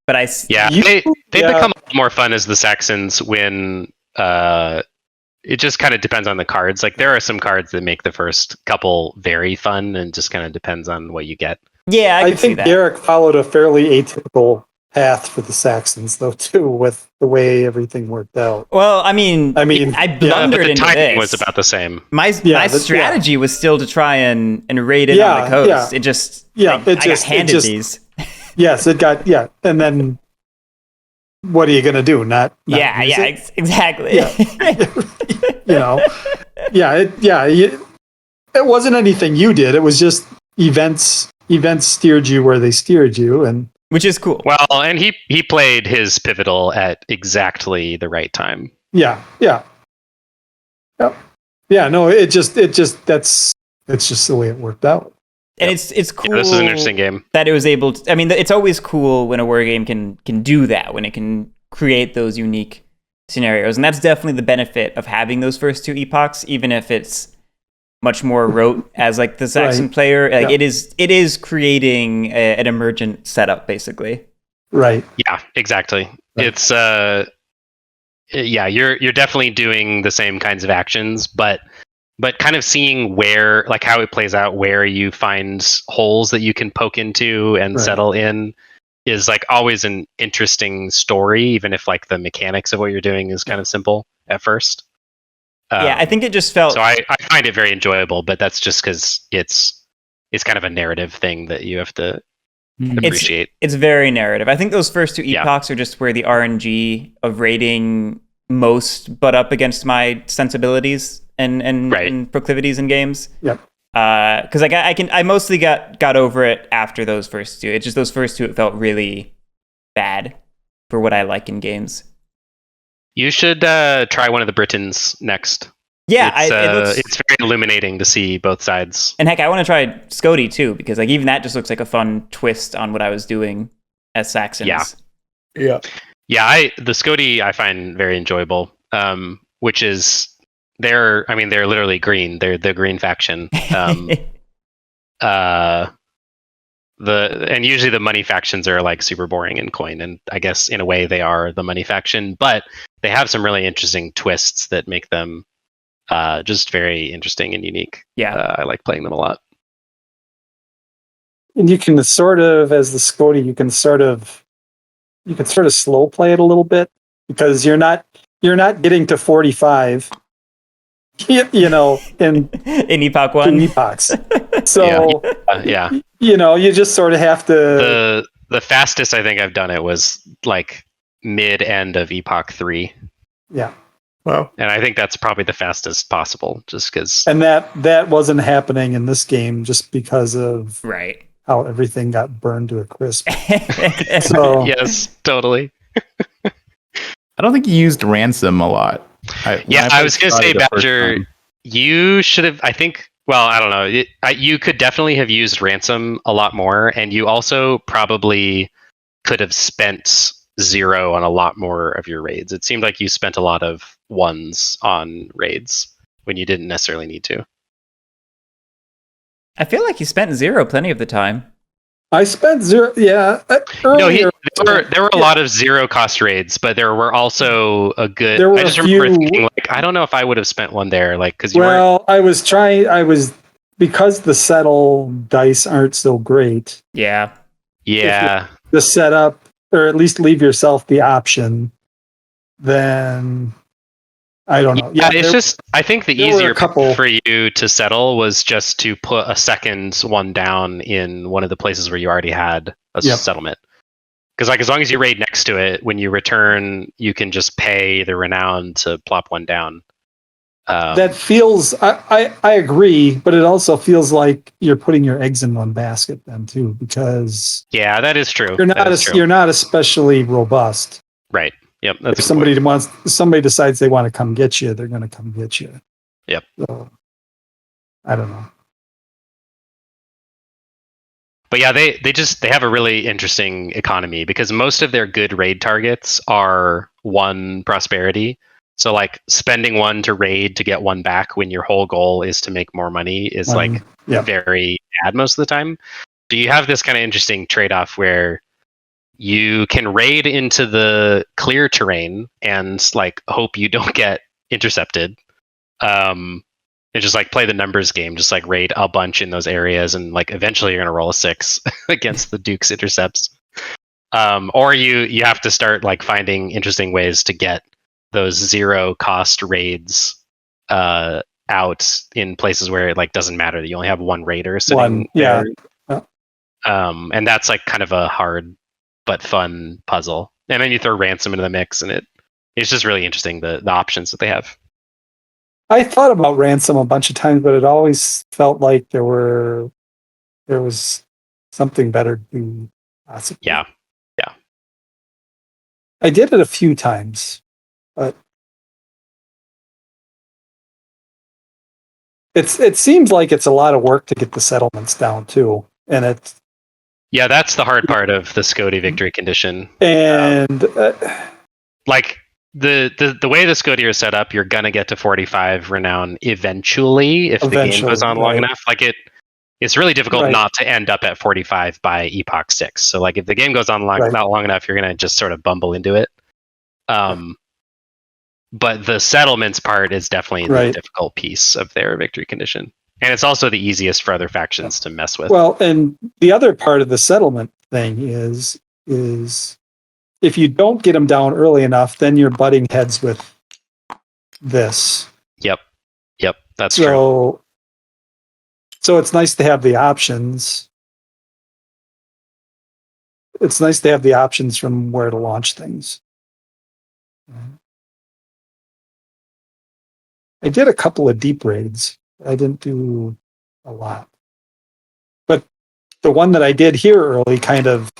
But they become a lot more fun as the Saxons when it just kind of depends on the cards. Like there are some cards that make the first couple very fun, and just kind of depends on what you get. Yeah, I can see think that. Garrick followed a fairly atypical path for the Saxons, though, too, with the way everything worked out. Well, I mean, I blundered but the into timing this. was about the same. My strategy was still to try and raid it on the coast. Yeah. It just Yeah, I got handed these. Yes, it got and then what are you going to do? Not use it? Exactly. It wasn't anything you did. It was just events steered you where they steered you, and which is cool. Well, and he played his pivotal at exactly the right time. Yeah. No, it's just the way it worked out. And it's cool. Yeah, this is an interesting game that it was able to. I mean, it's always cool when a war game can do that, when it can create those unique scenarios, and that's definitely the benefit of having those first 2 epochs, even if it's much more rote as like the Saxon player. Like it is creating an emergent setup, basically. Right. Yeah, exactly. Right. It's you're definitely doing the same kinds of actions, but kind of seeing where, like how it plays out, where you find holes that you can poke into and settle in is like always an interesting story, even if like the mechanics of what you're doing is kind of simple at first. I think it just felt. So I find it very enjoyable, but that's just because it's kind of a narrative thing that you have to appreciate. It's very narrative. I think those first 2 epochs are just where the RNG of raiding most butt up against my sensibilities and proclivities in games. Yep. Because like I mostly got over it after those first 2. It's just those first 2 it felt really bad for what I like in games. You should try one of the Britons next. Yeah, it's very illuminating to see both sides. And heck, I want to try Scody too, because like even that just looks like a fun twist on what I was doing as Saxons. Yeah. The Scody I find very enjoyable. Which is they're literally green. They're the green faction. and usually the money factions are like super boring in coin, and I guess in a way they are the money faction, but they have some really interesting twists that make them just very interesting and unique. Yeah. I like playing them a lot. And you can sort of, as the Scody, you can sort of slow play it a little bit because you're not getting to 45, you know, in Epoch 2 1. epochs. So Yeah. you know, you just sort of have to. The fastest I think I've done it was like mid end of Epoch 3. Yeah. Well, And I think that's probably the fastest possible, just because. And that wasn't happening in this game just because of Right. how everything got burned to a crisp. So Yes, totally. I don't think you used ransom a lot. I was going to say, Badger, you should have, I think, well, I don't know. You could definitely have used ransom a lot more, and you also probably could have spent 0 on a lot more of your raids. It seemed like you spent a lot of 1s on raids when you didn't necessarily need to. I feel like you spent 0 plenty of the time. I spent 0. Yeah. Earlier, there were a lot of 0 cost raids, but there were also a good. There were I just a remember few, thinking, like, I don't know if I would have spent 1 there, like, because I was because the settle dice aren't so great. Yeah. Yeah. The setup, or at least leave yourself the option, then I don't know. Yeah, it's just, I think the easier couple for you to settle was just to put a second one down in one of the places where you already had a settlement. Because like as long as you raid next to it, when you return, you can just pay the renown to plop 1 down. That feels, I agree, but it also feels like you're putting your eggs in one basket then too, because yeah, that is true. You're not especially robust. Right. Yep. That's if somebody decides they want to come get you, they're going to come get you. Yep. So, I don't know. But yeah, they have a really interesting economy because most of their good raid targets are 1 prosperity. So like spending 1 to raid to get 1 back when your whole goal is to make more money is very bad most of the time. So you have this kind of interesting trade-off where you can raid into the clear terrain and like hope you don't get intercepted. And just like play the numbers game, just like raid a bunch in those areas, and like eventually you're gonna roll a 6 against the Duke's intercepts. Or you have to start like finding interesting ways to get those 0 cost raids out in places where it like doesn't matter that you only have 1 raider sitting there. And that's like kind of a hard but fun puzzle. And then you throw ransom into the mix, and it's just really interesting the options that they have. I thought about ransom a bunch of times, but it always felt like there was something better to do. Possibly. Yeah. I did it a few times, but it seems like it's a lot of work to get the settlements down too, and it's. Yeah, that's the hard part of the Scody victory condition. And like the way the Scody are set up, you're gonna get to 45 renown eventually if the game goes on long enough. Like it's really difficult not to end up at 45 by Epoch 6. So like if the game goes on not long enough, you're gonna just sort of bumble into it. But the settlements part is definitely the difficult piece of their victory condition. And it's also the easiest for other factions to mess with. Well, and the other part of the settlement thing is if you don't get them down early enough, then you're butting heads with this. Yep, that's true. So it's nice to have the options. It's nice to have the options from where to launch things. I did a couple of deep raids. I didn't do a lot. But the one that I did here early kind of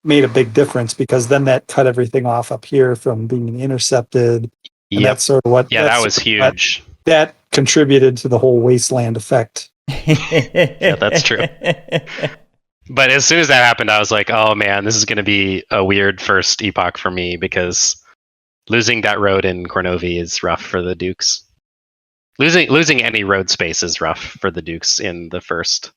made a big difference because then that cut everything off up here from being intercepted. And that's sort of what... Yeah, that was huge. That contributed to the whole wasteland effect. Yeah, that's true. But as soon as that happened, I was like, oh man, this is going to be a weird first epoch for me because losing that road in Cornovi is rough for the Dukes. Losing any road space is rough for the Dukes in the first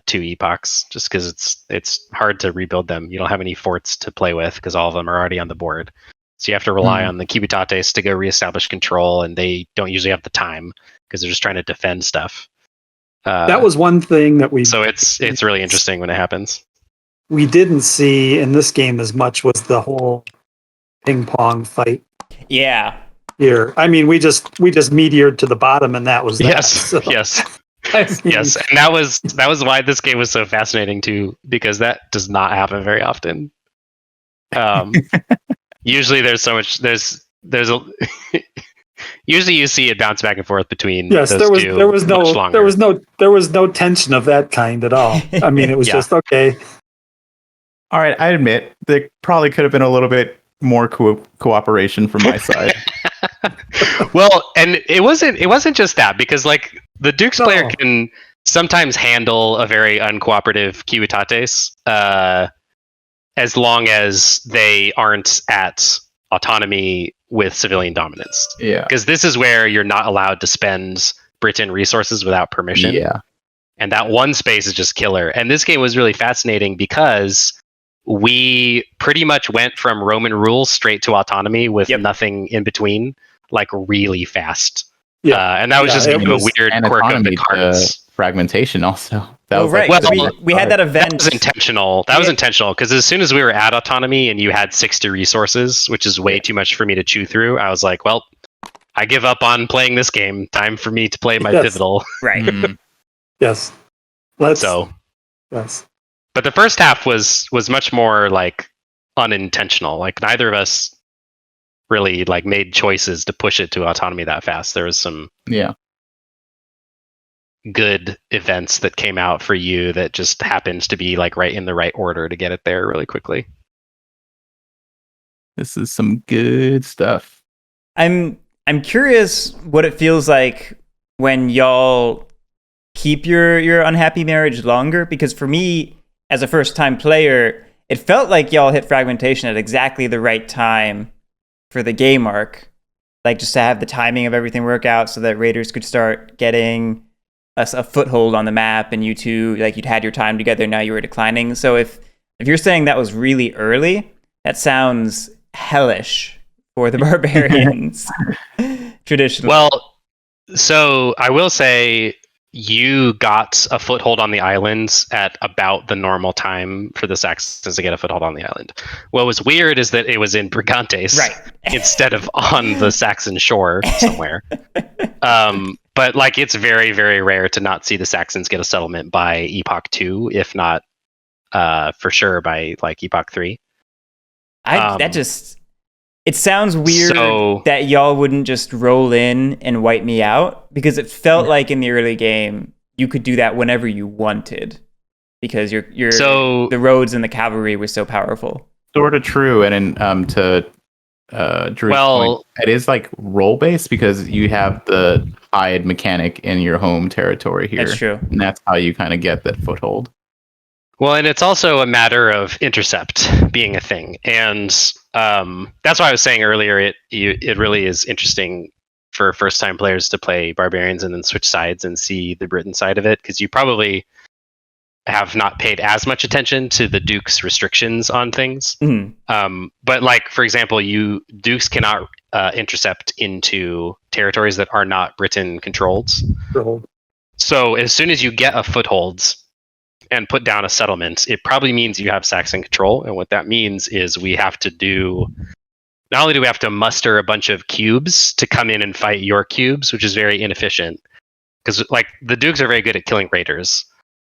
two epochs, just because it's hard to rebuild them. You don't have any forts to play with because all of them are already on the board. So you have to rely on the Civitates to go reestablish control, and they don't usually have the time because they're just trying to defend stuff. That was one thing that we. So it's really interesting when it happens. We didn't see in this game as much was the whole ping pong fight. Yeah. Here, I mean, we just meteored to the bottom, and that was that. Yes, So, yes, I mean, yes, and that was why this game was so fascinating too, because that does not happen very often. Usually, there's a usually you see it bounce back and forth between yes, those two. there was no tension of that kind at all. I mean, it was Yeah. just okay. All right, I admit there probably could have been a little bit more cooperation from my side. Well, and it wasn't just that, because like the Dukes No. player can sometimes handle a very uncooperative Civitates, as long as they aren't at autonomy with civilian dominance. Yeah. Because this is where you're not allowed to spend Britain resources without permission. Yeah. And that one space is just killer. And this game was really fascinating because we pretty much went from Roman rule straight to autonomy with nothing in between, like really fast. Yeah. And that was just it kind of a was- weird And quirk of the autonomy cards. to fragmentation also. That Oh, was right. like, 'cause well, we had that That event. was intentional. That was intentional because as soon as we were at autonomy and you had 60 resources, which is way too much for me to chew through, I was like, well, I give up on playing this game. Time for me to play my Yes. pivotal. Right. Yes. Let's. So, Yes. but the first half was much more like unintentional. Like neither of us really like made choices to push it to autonomy that fast. There was some yeah. good events that came out for you that just happens to be like right in the right order to get it there really quickly. This is some good stuff. I'm curious what it feels like when y'all keep your unhappy marriage longer, because for me as a first time player, it felt like y'all hit fragmentation at exactly the right time for the game arc. Like just to have the timing of everything work out so that raiders could start getting a foothold on the map, and you two, like you'd had your time together, now you were declining. So if you're saying that was really early, that hellish for the barbarians traditionally. Well, so I will say you got a foothold on the islands at about the normal time for the Saxons to get a foothold on the island. What was weird is that it was in Brigantes Right. instead of on the Saxon shore somewhere. But like it's very, very rare to not see the Saxons get a settlement by Epoch 2, if not for sure by like Epoch 3. It sounds weird that y'all wouldn't just roll in and wipe me out, because it felt like in the early game you could do that whenever you wanted, because the roads and the cavalry were so powerful. Sort of true. And in to Drew's point, it is like role based because you have the hide mechanic in your home territory here. That's true. And that's how you kind of get that foothold. Well, and it's also a matter of intercept being a thing, and that's why I was saying earlier it really is interesting for first time players to play barbarians and then switch sides and see the Britain side of it, because you probably have not paid as much attention to the Duke's restrictions on things. Mm-hmm. But like for example, Dukes cannot intercept into territories that are not Britain controlled. So as soon as you get a foothold and put down a settlement, it probably means you have Saxon control. And what that means is not only do we have to muster a bunch of cubes to come in and fight your cubes, which is very inefficient, because like the Dukes are very good at killing raiders.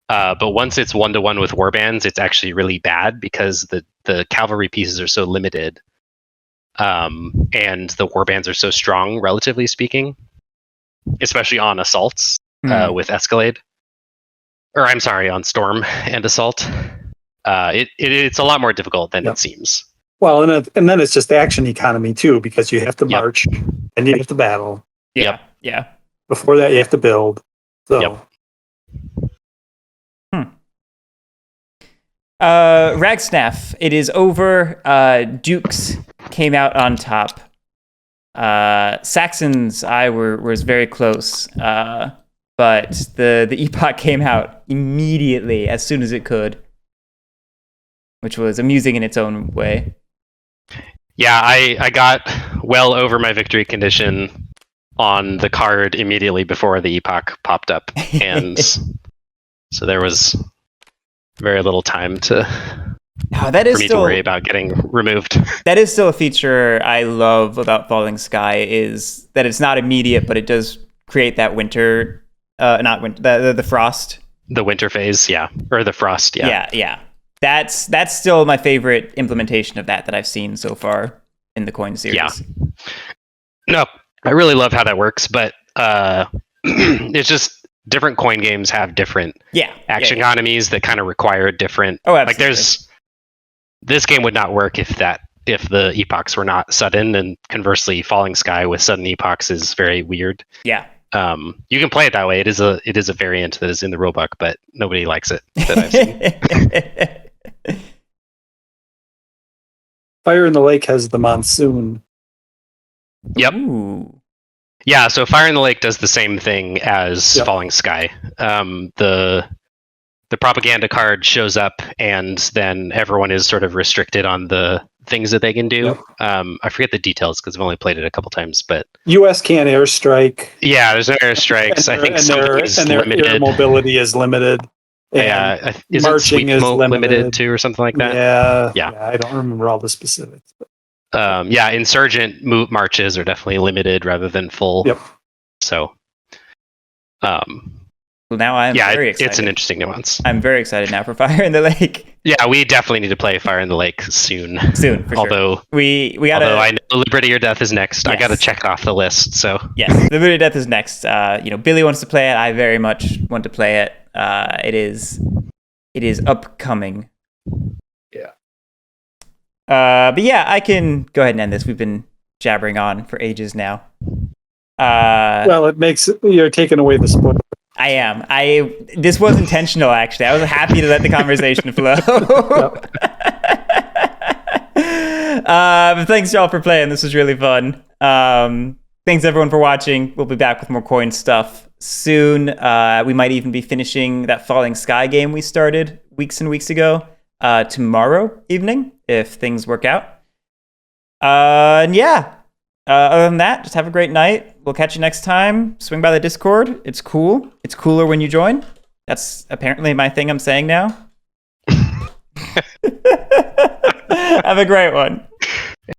But once it's 1-to-1 with warbands, it's actually really bad because the cavalry pieces are so limited. And the warbands are so strong, relatively speaking, especially on assaults with Escalade. Or I'm sorry, on Storm and Assault. It's a lot more difficult than it seems. Well, and then it's just action economy too, because you have to march and you have to battle. Yeah. Before that, you have to build. So. Ragsnaff, it is over. Dukes came out on top. Saxons, was very close. but the epoch came out immediately as soon as it could, which was amusing in its own way. Yeah, I got well over my victory condition on the card immediately before the epoch popped up, and so there was very little time Oh, that is for me still, to worry about getting removed. That is still a feature I love about Falling Sky, is that it's not immediate, but it does create that winter, not winter, the frost. The winter phase, yeah, or the frost, yeah. Yeah. That's still my favorite implementation of that I've seen so far in the coin series. Yeah. No, I really love how that works, but it's just different coin games have different action economies that kind of require different. Oh, absolutely. Like this game would not work if the epochs were not sudden, and conversely, Falling Sky with sudden epochs is very weird. Yeah. You can play it that way. It is a variant that is in the rulebook, but nobody likes it that I've seen. Fire in the Lake has the monsoon. Yep. Ooh. Yeah, so Fire in the Lake does the same thing as Falling Sky. The propaganda card shows up, and then everyone is sort of restricted on the things that they can do. Yep. I forget the details because I've only played it a couple times, but U.S. can't airstrike. Yeah, there's no airstrikes. I think their air mobility is limited. Yeah, is marching it is limited too, or something like that? Yeah. I don't remember all the specifics. But. Insurgent marches are definitely limited rather than full. Yep. So, well, now I'm very excited. It's an interesting nuance. I'm very excited now for Fire in the Lake. Yeah, we definitely need to play Fire in the Lake soon. Soon, for although, sure. We gotta. Although I know Liberty or Death is next, I gotta check off the list. So yes, Liberty or Death is next. Billy wants to play it. I very much want to play it. It is upcoming. Yeah. But yeah, I can go ahead and end this. We've been jabbering on for ages now. Well, it makes you're taking away the spoiler. I am. This was intentional, actually. I was happy to let the conversation flow. But thanks y'all for playing. This was really fun. Thanks everyone for watching. We'll be back with more coin stuff soon. We might even be finishing that Falling Sky game we started weeks and weeks ago tomorrow evening, if things work out. Other than that, just have a great night. We'll catch you next time. Swing by the Discord. It's cool. It's cooler when you join. That's apparently my thing I'm saying now. Have a great one.